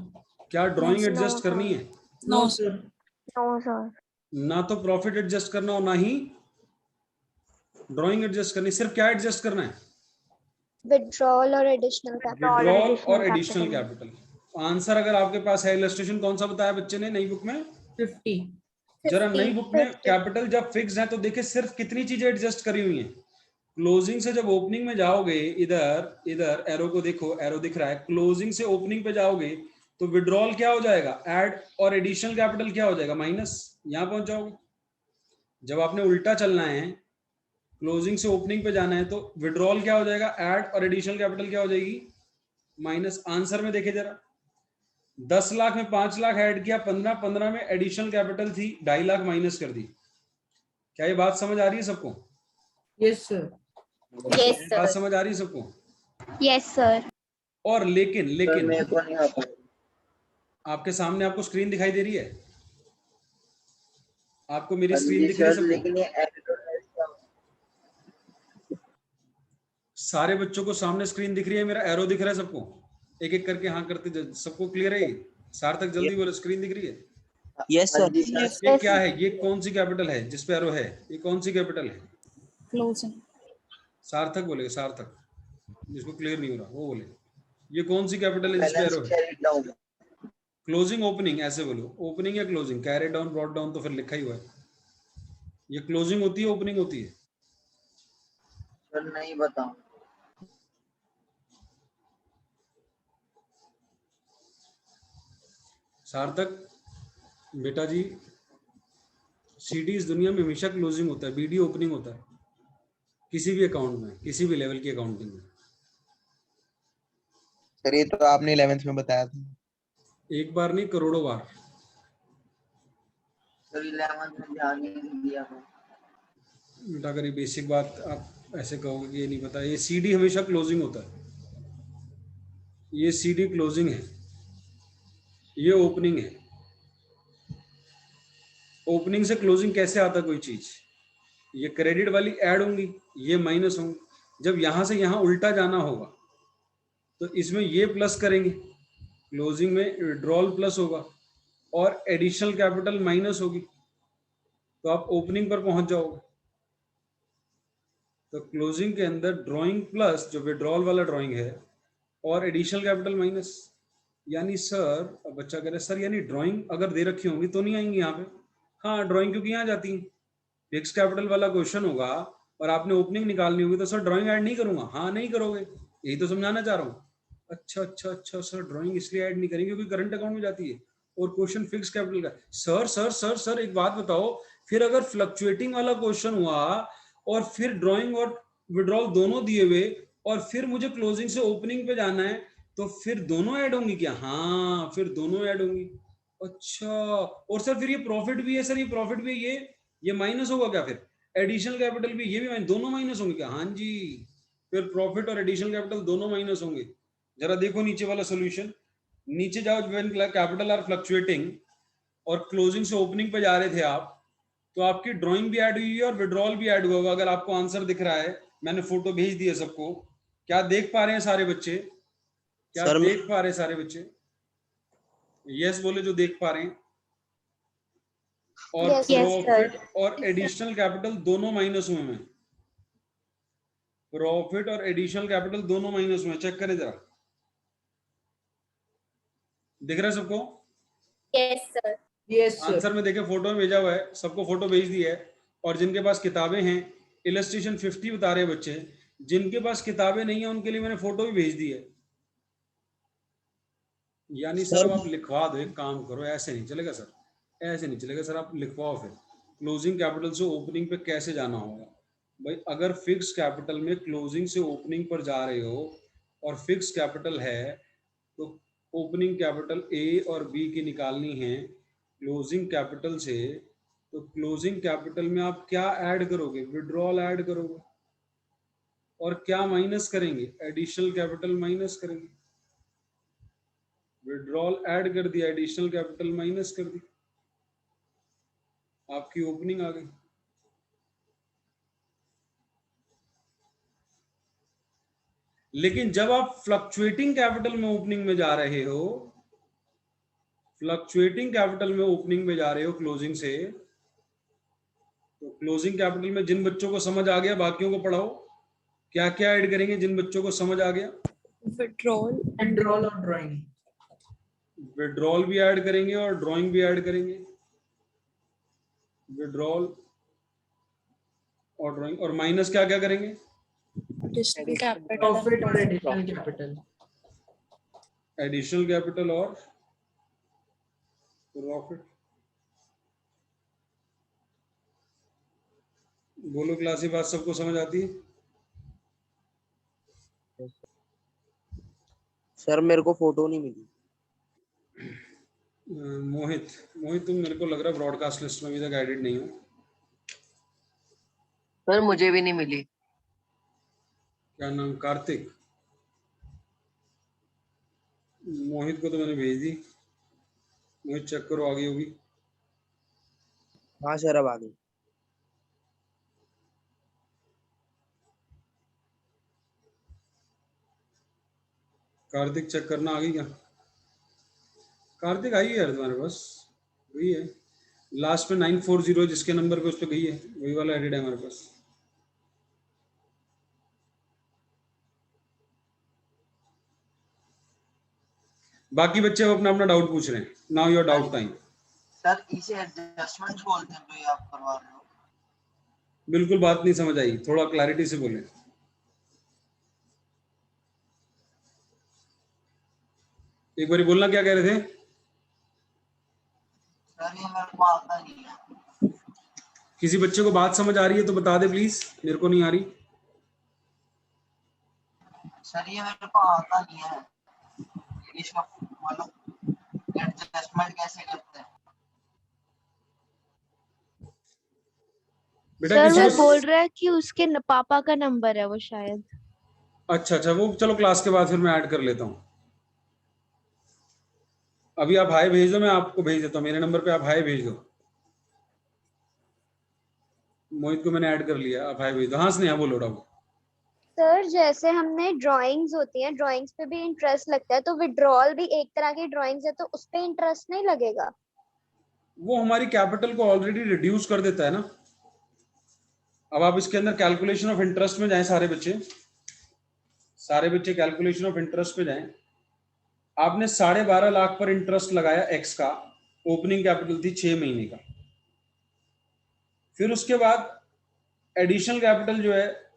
क्या ड्राइंग No, एडजस्ट sir. करनी है? No sir. No, sir. ना तो प्रॉफिट एडजस्ट करना और ना ही ड्राइंग एडजस्ट करनी। सिर्फ क्या एडजस्ट करना है? Withdrawal or additional capital. Withdrawal और एडिशनल कैपिटल। आंसर अगर आपके पास है, इलस्ट्रेशन कौन सा बताया बच्चे ने नई बुक में? 50। जरा नई बुक में 50. कैपिटल जब फिक्स है तो देखिए सिर्फ कितनी चीजें एडजस्ट करी हुई हैं। क्लोजिंग से जब ओपनिंग में जाओगे, इधर एरो को देखो, एरो दिख रहा है। क्लोजिंग से ओपनिंग पे जाओगे तो विड्रॉल क्या हो जाएगा? ऐड, और एडिशनल कैपिटल क्या हो जाएगा? माइनस। यहां पहुंच जाओगे। जब आपने उल्टा चलना है, क्लोजिंग से ओपनिंग पे जाना है, तो विड्रॉल क्या हो जाएगा? ऐड, और एडिशनल कैपिटल क्या हो जाएगी? माइनस। आंसर में देखे जरा, 10 लाख में 5 लाख ऐड किया, 15 में एडिशनल कैपिटल थी, 2.5 लाख माइनस कर दी। क्या ये बात समझ आ रही है सबको? Yes sir. Yes, बात sir. समझ आ रही है सबको? Yes, sir. और लेकिन मेरे को नहीं आता। आपके सामने आपको स्क्रीन दिखाई दे रही है? आपको मेरी स्क्रीन दिख रही है सबको? लेकिन ये सारे बच्चों को सामने स्क्रीन दिख रही है? मेरा एरो दिख रहा है सबको? एक एक करके हाँ करते, सबको क्लियर है? सार्थक जल्दी बोलो, स्क्रीन दिख रही है? Yes sir. ये क्या है? ये कौन सी कैपिटल है जिस पे एरो है? ये कौन सी कैपिटल है? क्लोजिंग। सार्थक बोलेगा, सार्थक, जिसको क्लियर नहीं हो रहा वो बोले। ये कौन सी कैपिटल है जिस पे एरो है? क्लोजिंग, ओपनिंग, ऐसे बोलो। ओपनिंग या closing? Carry down, brought down तो फिर लिखा ही हुआ है। ये क्लोजिंग होती है, ओपनिंग होती है? सर नहीं बताऊं। सार्थक बेटा जी, सीडी इस दुनिया में हमेशा क्लोजिंग होता है, बीडी ओपनिंग होता है, किसी भी अकाउंट में, किसी भी लेवल की अकाउंटिंग में। सर ये तो आपने 11th में बताया था। एक बार नहीं, करोड़ों बार। सर 11th में ध्यान नहीं दिया था। बेटा अगर ये बेसिक बात आप ऐसे कहोगे कि ये नहीं पता, ये सीडी हमेशा क्लोजिंग होता है। ये सीडी क्लोजिंग है, ये ओपनिंग है। ओपनिंग से क्लोजिंग कैसे आता कोई चीज? ये क्रेडिट वाली ऐड होंगी, ये माइनस होंगी। जब यहां से यहां उल्टा जाना होगा तो इसमें ये प्लस करेंगे, क्लोजिंग में विड्रॉल प्लस होगा और एडिशनल कैपिटल माइनस होगी, तो आप ओपनिंग पर पहुंच जाओगे। तो क्लोजिंग के अंदर ड्राइंग प्लस जो विड्रॉल वाला ड्राइंग है और एडिशनल कैपिटल माइनस। यानी सर, अब बच्चा कह रहा है सर यानी ड्राइंग अगर दे रखी होंगी तो नहीं आएंगी यहाँ पे? हाँ, ड्राइंग क्योंकि यहाँ जाती है। फिक्स कैपिटल वाला क्वेश्चन होगा और आपने ओपनिंग निकालनी होगी तो सर ड्राइंग ऐड नहीं करूंगा। हाँ नहीं करोगे, यही तो समझाना चाह रहा हूँ। अच्छा सर, ड्राइंग इसलिए ऐड नहीं करेंगे क्योंकि करंट अकाउंट में जाती है और क्वेश्चन फिक्स कैपिटल का। सर एक बात बताओ, फिर अगर फ्लक्चुएटिंग वाला क्वेश्चन हुआ और फिर ड्राइंग और विड्रॉल दोनों दिए हुए और फिर मुझे क्लोजिंग से ओपनिंग पे जाना है, तो फिर दोनों ऐड होंगी क्या? हाँ, फिर दोनों ऐड होंगी। अच्छा, और सर फिर ये प्रॉफिट भी है, सर ये प्रॉफिट भी है, ये माइनस होगा क्या? फिर एडिशनल कैपिटल भी, ये भी दोनों माइनस होंगे क्या? हाँ जी, फिर प्रॉफिट और एडिशनल कैपिटल दोनों माइनस होंगे। जरा देखो नीचे वाला सोल्यूशन, नीचे जाओ। व्हेन कैपिटल आर फ्लक्चुएटिंग और क्लोजिंग से ओपनिंग पे जा रहे थे आप, तो आपकी ड्राइंग भी ऐड हुई है और विड्रॉल भी ऐड हुआ होगा। अगर आपको आंसर दिख रहा है, मैंने फोटो भेज दी है सबको। क्या देख पा रहे हैं सारे बच्चे? क्या सर, देख पा रहे हैं सारे बच्चे? यस बोले जो देख पा रहे हैं। और Yes, sir. प्रॉफिट और एडिशनल कैपिटल दोनों माइनस हुए हैं। प्रॉफिट और एडिशनल कैपिटल दोनों माइनस में, चेक करें जरा, दिख रहा है सबको? Yes sir. Yes, sir. Answer में देखे फोटो में भेजा हुआ है, सबको फोटो भेज दी है। और जिनके पास किताबें हैं, इलस्ट्रेशन 50 बता रहे हैं बच्चे, जिनके पास किताबें नहीं है उनके लिए मैंने फोटो भी भेज दी है। यानी सर अब आप लिखवा दो, एक काम करो, ऐसे नहीं चलेगा सर, ऐसे नहीं चलेगा सर, आप लिखवाओ फिर क्लोजिंग कैपिटल से ओपनिंग पे कैसे जाना होगा। भाई अगर फिक्स कैपिटल में क्लोजिंग से ओपनिंग पर जा रहे हो और फिक्स कैपिटल है तो ओपनिंग कैपिटल ए और बी की निकालनी है क्लोजिंग कैपिटल से, तो क्लोजिंग कैपिटल में आप क्या ऐड करोगे? विड्रॉल ऐड करोगे। और क्या माइनस करेंगे? एडिशनल कैपिटल माइनस करेंगे। विड्रॉल ऐड कर दिया, एडिशनल कैपिटल माइनस कर दी, आपकी ओपनिंग आ गई। लेकिन जब आप फ्लक्चुएटिंग कैपिटल में ओपनिंग में जा रहे हो, फ्लक्चुएटिंग कैपिटल में ओपनिंग में जा रहे हो क्लोजिंग से, तो क्लोजिंग कैपिटल में जिन बच्चों को समझ आ गया बाकियों को पढ़ाओ, क्या क्या ऐड करेंगे जिन बच्चों को समझ आ गया? विड्रॉल Withdrawal और drawing. विड्रॉल भी ऐड करेंगे और ड्राइंग भी ऐड करेंगे। विड्रॉल और ड्राइंग, और माइनस क्या क्या करेंगे? एडिशनल कैपिटल Profit और additional capital. एडिशनल कैपिटल और प्रॉफिट। बोलो क्लास, बात सबको समझ आती है? सर मेरे को फोटो नहीं मिली। मोहित, मोहित तुम मेरे को लग रहा है ब्रॉडकास्ट लिस्ट में अभी तक एडिट नहीं हो। सर मुझे भी नहीं मिली। क्या नाम? कार्तिक। मोहित को तो मैंने भेज दी, मोहित चेक करो आ गई होगी। हाँ सर अब आ गई। कार्तिक चेक करना आ गई क्या? कार्तिक आई है यार तुम्हारे पास? वही है लास्ट में 940 जिसके नंबर पे उस पर गई है, वही वाला एडिट है हमारे पास। बाकी बच्चे अब अपना अपना डाउट पूछ रहे हैं। Now your doubt time. Sir इसे एडजस्टमेंट्स बोलते हैं जो ये आप करवा रहे हो। बिल्कुल बात नहीं समझ आई, थोड़ा क्लैरिटी से बोले। एक बार बोलना, क्या कह रहे थे? सर ये मेरे को आता नहीं है। किसी बच्चे को बात समझ आ रही है तो बता दे प्लीज, मेरे को नहीं आ रही। सर ये मेरे को आता नहीं है, इसका मतलब एडजस्टमेंट कैसे करते हैं? बेटा सर किसी वो को बोल रहा है कि उसके पापा का नंबर है वो शायद। अच्छा अच्छा, वो चलो क्लास के बाद फिर मैं ऐड कर लेता हूँ। अभी आप हाय भेज दो, मैं आपको भेज देता हूँ, मेरे नंबर पे आप हाय भेज दो। मोहित को मैंने ऐड कर लिया, आप हाय भेज दो। हाँ स्नेहा बोलो डाउट। सर जैसे हमने ड्राइंग्स होती हैं, ड्राइंग्स पे भी इंटरेस्ट लगता है, तो विड्रॉल भी एक तरह की ड्राइंग्स है, तो उस पे इंटरेस्ट नहीं लगेगा? वो हमारी कैपिटल को ऑलरेडी रिड्यूस कर देता है ना। अब आप इसके अंदर कैलकुलेशन ऑफ इंटरेस्ट में जाएं, सारे बच्चे कैलकुलेशन ऑफ इंटरेस्ट पे जाएं। आपने 12.5 लाख पर इंटरेस्ट लगाया एक्स का, ओपनिंग कैपिटल थी 6 महीने का। फिर उसके बाद एडिशनल कैपिटल जो है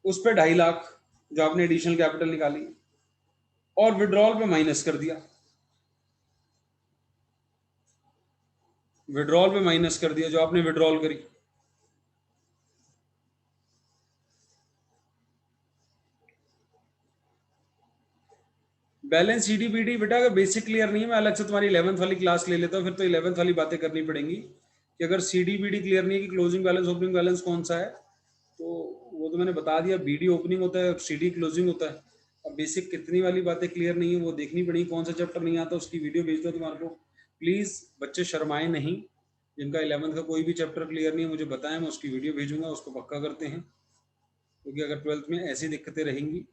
उस पर 2.5 लाख जो आपने एडिशनल कैपिटल निकाली, और विड्रॉल पे माइनस कर दिया, जो आपने विड्रॉल करी। बैलेंस सीडीपीडी बेटा अगर बेसिक क्लियर नहीं है, मैं अलग से तुम्हारी 11th वाली क्लास ले लेता हूँ, फिर तो 11th वाली बातें करनी पड़ेंगी कि अगर सीडीपीडी क्लियर नहीं है कि क्लोजिंग बैलेंस ओपनिंग बैलेंस कौन सा है, तो वो तो मैंने बता दिया। बीडी ओपनिंग होता है, सीडी क्लोजिंग होता है। अब बेसिक कितनी वाली बातें क्लियर नहीं है वो देखनी पड़ेगी। कौन सा चैप्टर नहीं आता उसकी वीडियो भेज दो तुम्हारे को। प्लीज बच्चे शर्माए नहीं, जिनका 11th का कोई भी चैप्टर क्लियर नहीं है मुझे बताएं, मैं उसकी वीडियो भेजूंगा, उसको पक्का करते हैं। क्योंकि अगर 12th में ऐसी दिक्कतें रहेंगी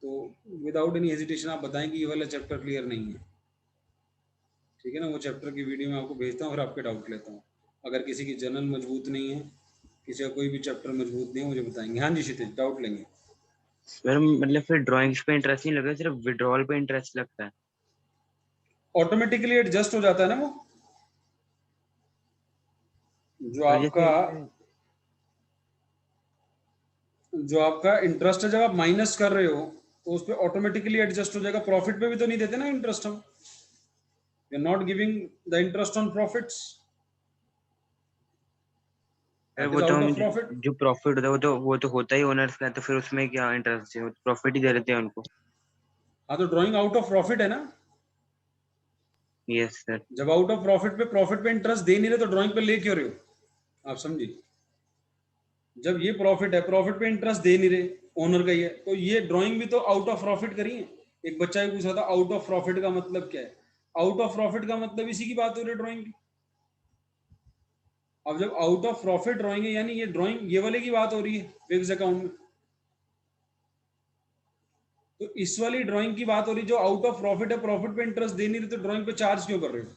तो विदाउट एनी हेजिटेशन आप बताएं कि ये वाला चैप्टर क्लियर नहीं है, ठीक है ना। वो चैप्टर की वीडियो मैं आपको भेजता हूँ, फिर आपके डाउट लेता हूँ। अगर किसी की जनरल मजबूत नहीं है, किसी का कोई भी चैप्टर मजबूत नहीं है, मुझे बताएंगे। हाँ जी क्षितिज, डाउट लेंगे। सर मतलब फिर ड्राइंग्स पे इंटरेस्ट नहीं लगता, सिर्फ विड्रॉल पे इंटरेस्ट लगता है। ऑटोमेटिकली एडजस्ट हो जाता है ना वो, जो तो आपका इंटरेस्ट है जब आप माइनस कर रहे हो तो उस पर ऑटोमेटिकली एडजस्ट हो जाएगा। प्रॉफिट पे भी तो नहीं देते ना इंटरेस्ट हम, we are not giving the interest on profits, that वो इज तो आउट हम ऑफ प्रॉफिट। जो प्रॉफिट होता है वो तो होता ही ओनर्स का है, तो फिर उसमें क्या इंटरेस्ट है, प्रॉफिट ही दे देते हैं उनको। हाँ तो ड्राइंग आउट ऑफ प्रॉफिट है ना, यस सर। जब आउट ऑफ प्रॉफिट पे इंटरेस्ट दे नहीं रहे तो ड्राइंग पे ले क्यों रहे हो आप, समझिए। जब ये प्रॉफिट है, प्रॉफिट पे इंटरेस्ट दे नहीं रहे, ओनर का ही है, तो ये ड्राइंग भी तो आउट ऑफ प्रॉफिट करिए। एक बच्चा भी पूछा था आउट ऑफ प्रॉफिट का मतलब क्या है, आउट ऑफ प्रॉफिट का मतलब इसी की बात हो रही है ड्राइंग की। अब जब आउट ऑफ प्रॉफिट ड्राइंग है यानी ये ड्राइंग ये वाले की बात हो रही है फिक्स अकाउंट में, तो इस वाली ड्राइंग की बात हो रही है जो आउट ऑफ प्रॉफिट है, प्रॉफिट पे इंटरेस्ट दे नहीं रहे, तो ड्राइंग पे चार्ज क्यों कर रहे हो?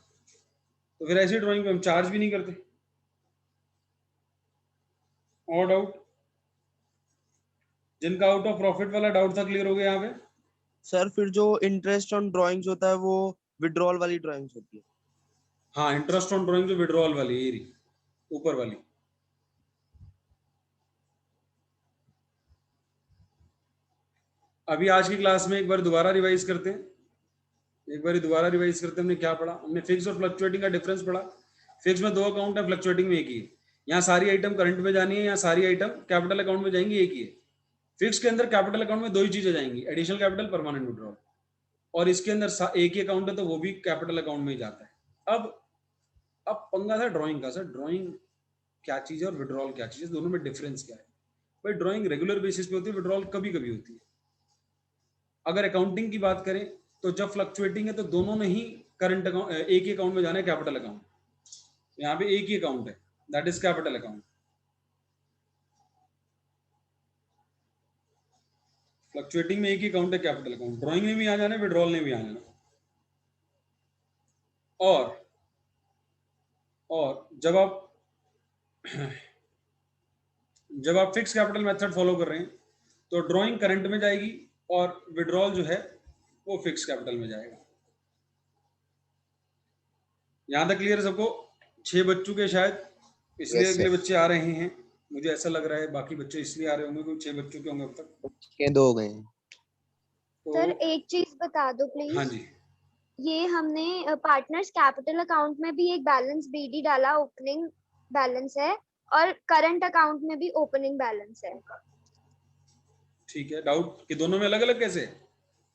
तो फिर ऐसी ड्राइंग पे हम चार्ज भी नहीं करते। और डाउट, जिनका आउट ऑफ प्रॉफिट वाला डाउट था क्लियर हो गया यहाँ पे? सर फिर जो इंटरेस्ट ऑन ड्राइंग्स होता है वो विड्रॉल वाली ड्राइंग्स होती है। हाँ, इंटरेस्ट ऑन ड्राइंग जो विड्रॉल वाली ये रही ऊपर वाली। अभी आज की क्लास में एक बार दोबारा रिवाइज करते हैं, हमने क्या पढ़ा? हमने फिक्स और फ्लक्चुएटिंग का डिफरेंस पढ़ा। फिक्स में 2 अकाउंट है, फ्लक्चुएटिंग में एक ही है। यहाँ सारी आइटम करंट में जानी है, यहाँ सारी आइटम कैपिटल अकाउंट में जाएंगी, एक ही है। फिक्स के अंदर कैपिटल अकाउंट में 2 ही चीजें जाएंगी, एडिशनल कैपिटल, परमानेंट विड्रॉल। और इसके अंदर एक ही अकाउंट है तो वो भी कैपिटल अकाउंट में ही जाता है। अब पंगा था ड्राइंग का। सर ड्राइंग क्या चीज है और विड्रॉल क्या चीज है, दोनों में डिफरेंस क्या है? भाई ड्राइंग रेगुलर बेसिस पे होती है, विड्रॉल कभी कभी होती है। अगर अकाउंटिंग की बात करें तो जब फ्लक्चुएटिंग है तो दोनों में ही करंट अकाउंट एक ही अकाउंट में जाना है, कैपिटल अकाउंट। यहाँ पे एक ही अकाउंट है, that is capital account. Fluctuating में एक ही अकाउंट है, कैपिटल अकाउंट। ड्राइंग में भी आ जाना है, विड्रॉल में भी आ जाना। और जब आप फिक्स कैपिटल मेथड फॉलो कर रहे हैं तो ड्राइंग करंट में जाएगी और विड्रॉल जो है वो फिक्स कैपिटल में जाएगा। यहां तक क्लियर सबको? 6 बज चुके के शायद, इसलिए Yes, अगले sir. बच्चे आ रहे हैं, मुझे ऐसा लग रहा है। बाकी बच्चे इसलिए आ रहे होंगे क्योंकि 6 बज चुके होंगे अब तक। के 2 हो गए हैं। तो सर एक चीज बता दो हाँ प्लीज, जी, ये हमने पार्टनर्स कैपिटल अकाउंट में भी एक बैलेंस बीडी डाला, ओपनिंग बैलेंस है, और करंट अकाउंट में भी ओपनिंग बैलेंस है। ठीक है। डाउट कि दोनों में अलग अलग कैसे?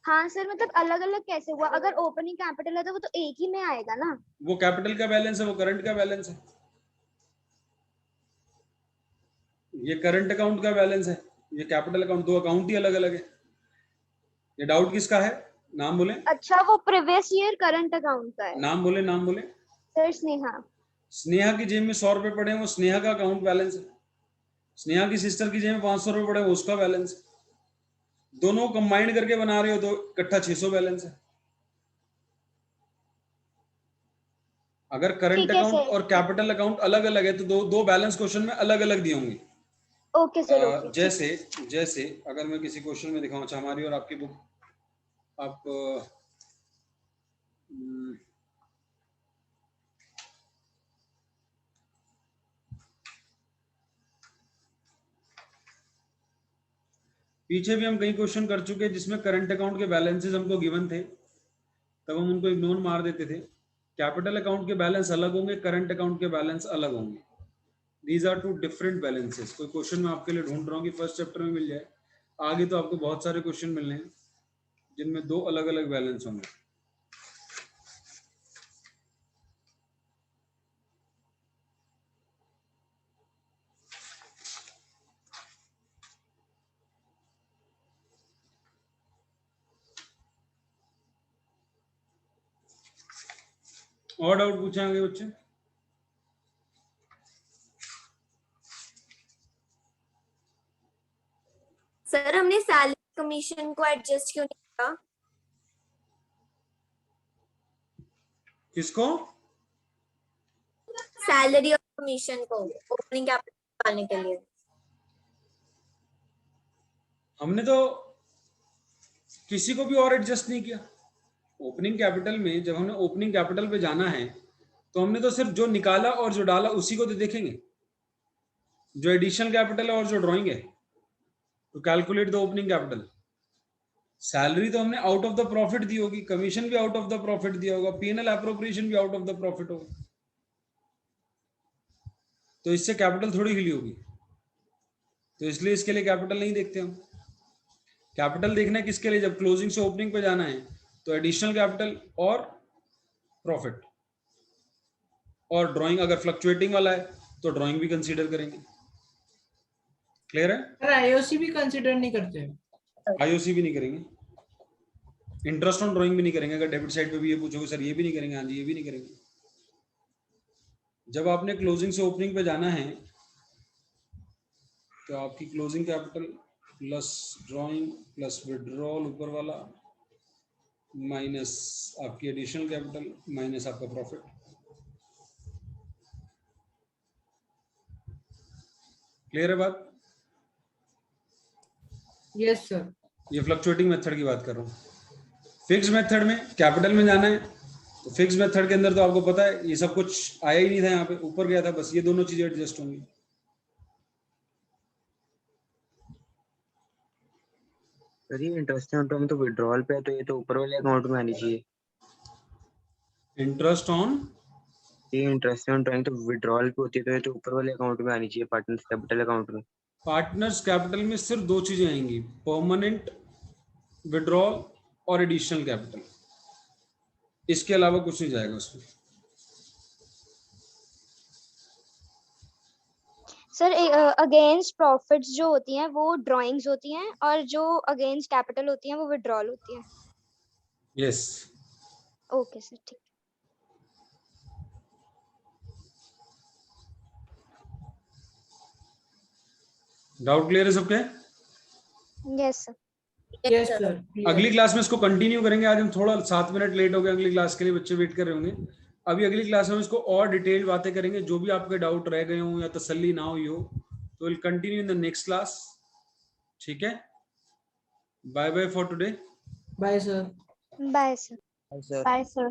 हाँ सर, मतलब अलग अलग कैसे हुआ? अगर ओपनिंग कैपिटल है तो वो तो एक ही में आएगा ना। वो कैपिटल का बैलेंस है, वो करंट का बैलेंस है। ये करंट अकाउंट का बैलेंस है, ये कैपिटल अकाउंट, 2 अकाउंट ही अलग अलग है। ये डाउट किसका है? नाम बोले, अच्छा, वो प्रीवियस ईयर करंट अकाउंट का है। नाम बोले, नाम बोले। सर स्नेहा। स्नेहा की जेब में 100 रुपए पड़े हैं, वो स्नेहा का अकाउंट बैलेंस है। स्नेहा की सिस्टर की जेब में 500 रुपए पड़े हैं, वो उसका बैलेंस है। दोनों कंबाइंड करके बना रहे हो तो इकट्ठा 600 बैलेंस है। अगर करंट ठीक है अकाउंट सर। और कैपिटल अकाउंट अलग अलग है तो दो बैलेंस क्वेश्चन में अलग अलग दिए होंगे। Okay sir, okay. जैसे अगर मैं किसी क्वेश्चन में दिखाऊं, अच्छा हमारी और आपकी बुक, आप पीछे भी हम कई क्वेश्चन कर चुके हैं जिसमें करंट अकाउंट के बैलेंसेस हमको गिवन थे, तब हम उनको इग्नोर मार देते थे। कैपिटल अकाउंट के बैलेंस अलग होंगे, करंट अकाउंट के बैलेंस अलग होंगे। These are 2 different balances. कोई क्वेश्चन मैं आपके लिए ढूंढ रहा हूँ कि फर्स्ट चैप्टर में मिल जाए। आगे तो आपको बहुत सारे क्वेश्चन मिलने हैं जिनमें 2 अलग अलग बैलेंस होंगे। और डाउट पूछे आगे बच्चे? सर हमने सैलरी कमीशन को एडजस्ट क्यों नहीं किया? किसको? सैलरी और कमीशन को ओपनिंग कैपिटल निकालने के लिए। हमने तो किसी को भी और एडजस्ट नहीं किया। ओपनिंग कैपिटल में जब हमने ओपनिंग कैपिटल पे जाना है तो हमने तो सिर्फ जो निकाला और जो डाला उसी को तो देखेंगे, जो एडिशनल कैपिटल है और जो ड्राइंग है, तो calculate the opening capital. Salary तो हमने आउट ऑफ द प्रॉफिट दी होगी, कमीशन भी आउट ऑफ द प्रॉफिट दिया होगा, पीएनएल एप्रोप्रिएशन भी आउट ऑफ द प्रॉफिट होगा, तो इससे कैपिटल थोड़ी हिली होगी। तो इसलिए इसके लिए कैपिटल नहीं देखते हम। कैपिटल देखना है किसके लिए, जब क्लोजिंग से ओपनिंग पे जाना है तो एडिशनल कैपिटल और प्रॉफिट, और ड्राइंग अगर फ्लक्चुएटिंग वाला है तो ड्राइंग भी कंसीडर करेंगे। क्लियर है? सर आईओसी भी कंसिडर नहीं करते? आईओसी भी नहीं करेंगे, इंटरेस्ट ऑन ड्राइंग भी नहीं करेंगे। अगर डेबिट साइड पे भी ये पूछोगे सर ये भी नहीं करेंगे, हाँ जी ये भी नहीं करेंगे। जब आपने क्लोजिंग से ओपनिंग पे जाना है तो आपकी closing capital plus drawing plus withdrawal ऊपर वाला माइनस आपकी एडिशनल कैपिटल माइनस आपका प्रॉफिट। क्लियर है बात? Yes sir. ये फ्लक्चुएटिंग मेथड की बात कर रहा हूँ। फिक्स मेथड में कैपिटल में जाना है तो फिक्स मेथड के अंदर तो आपको पता है ये सब कुछ आया ही नहीं था, यहाँ पे ऊपर गया था, बस ये दोनों चीजें एडजस्ट होंगी। सर ये इंटरेस्ट ऑन ड्राइंग तो विड्रॉल पे है, तो ये तो ऊपर वाले अकाउंट में आनी चाहिए। इंटरेस्ट ऑन, ये इंटरेस्ट ऑन ड्राइंग तो विड्रॉल पे होती है, तो ये तो ऊपर वाले अकाउंट में आनी चाहिए, पार्टनर्स कैपिटल अकाउंट में। पार्टनर्स कैपिटल में सिर्फ दो चीजें आएंगी, परमानेंट विड्रॉल और एडिशनल कैपिटल, इसके अलावा कुछ नहीं जाएगा उसमें। सर अगेंस्ट प्रॉफिट्स जो होती हैं वो ड्राइंग्स होती हैं, और जो अगेंस्ट कैपिटल होती हैं वो विड्रॉल होती हैं। यस। ओके सर, ठीक। डाउट क्लियर है सबके? Yes sir. Yes sir. अगली क्लास में इसको कंटिन्यू करेंगे। आज हम थोड़ा 7 मिनट लेट हो गए, अगली क्लास के लिए बच्चे वेट कर रहे होंगे। अभी अगली क्लास में इसको और डिटेल बातें करेंगे, जो भी आपके डाउट रह गए हों या तसल्ली ना हुई हो तो will continue in the next class. ठीक है, bye bye for today. Bye sir. Bye sir. Sir Bye, sir.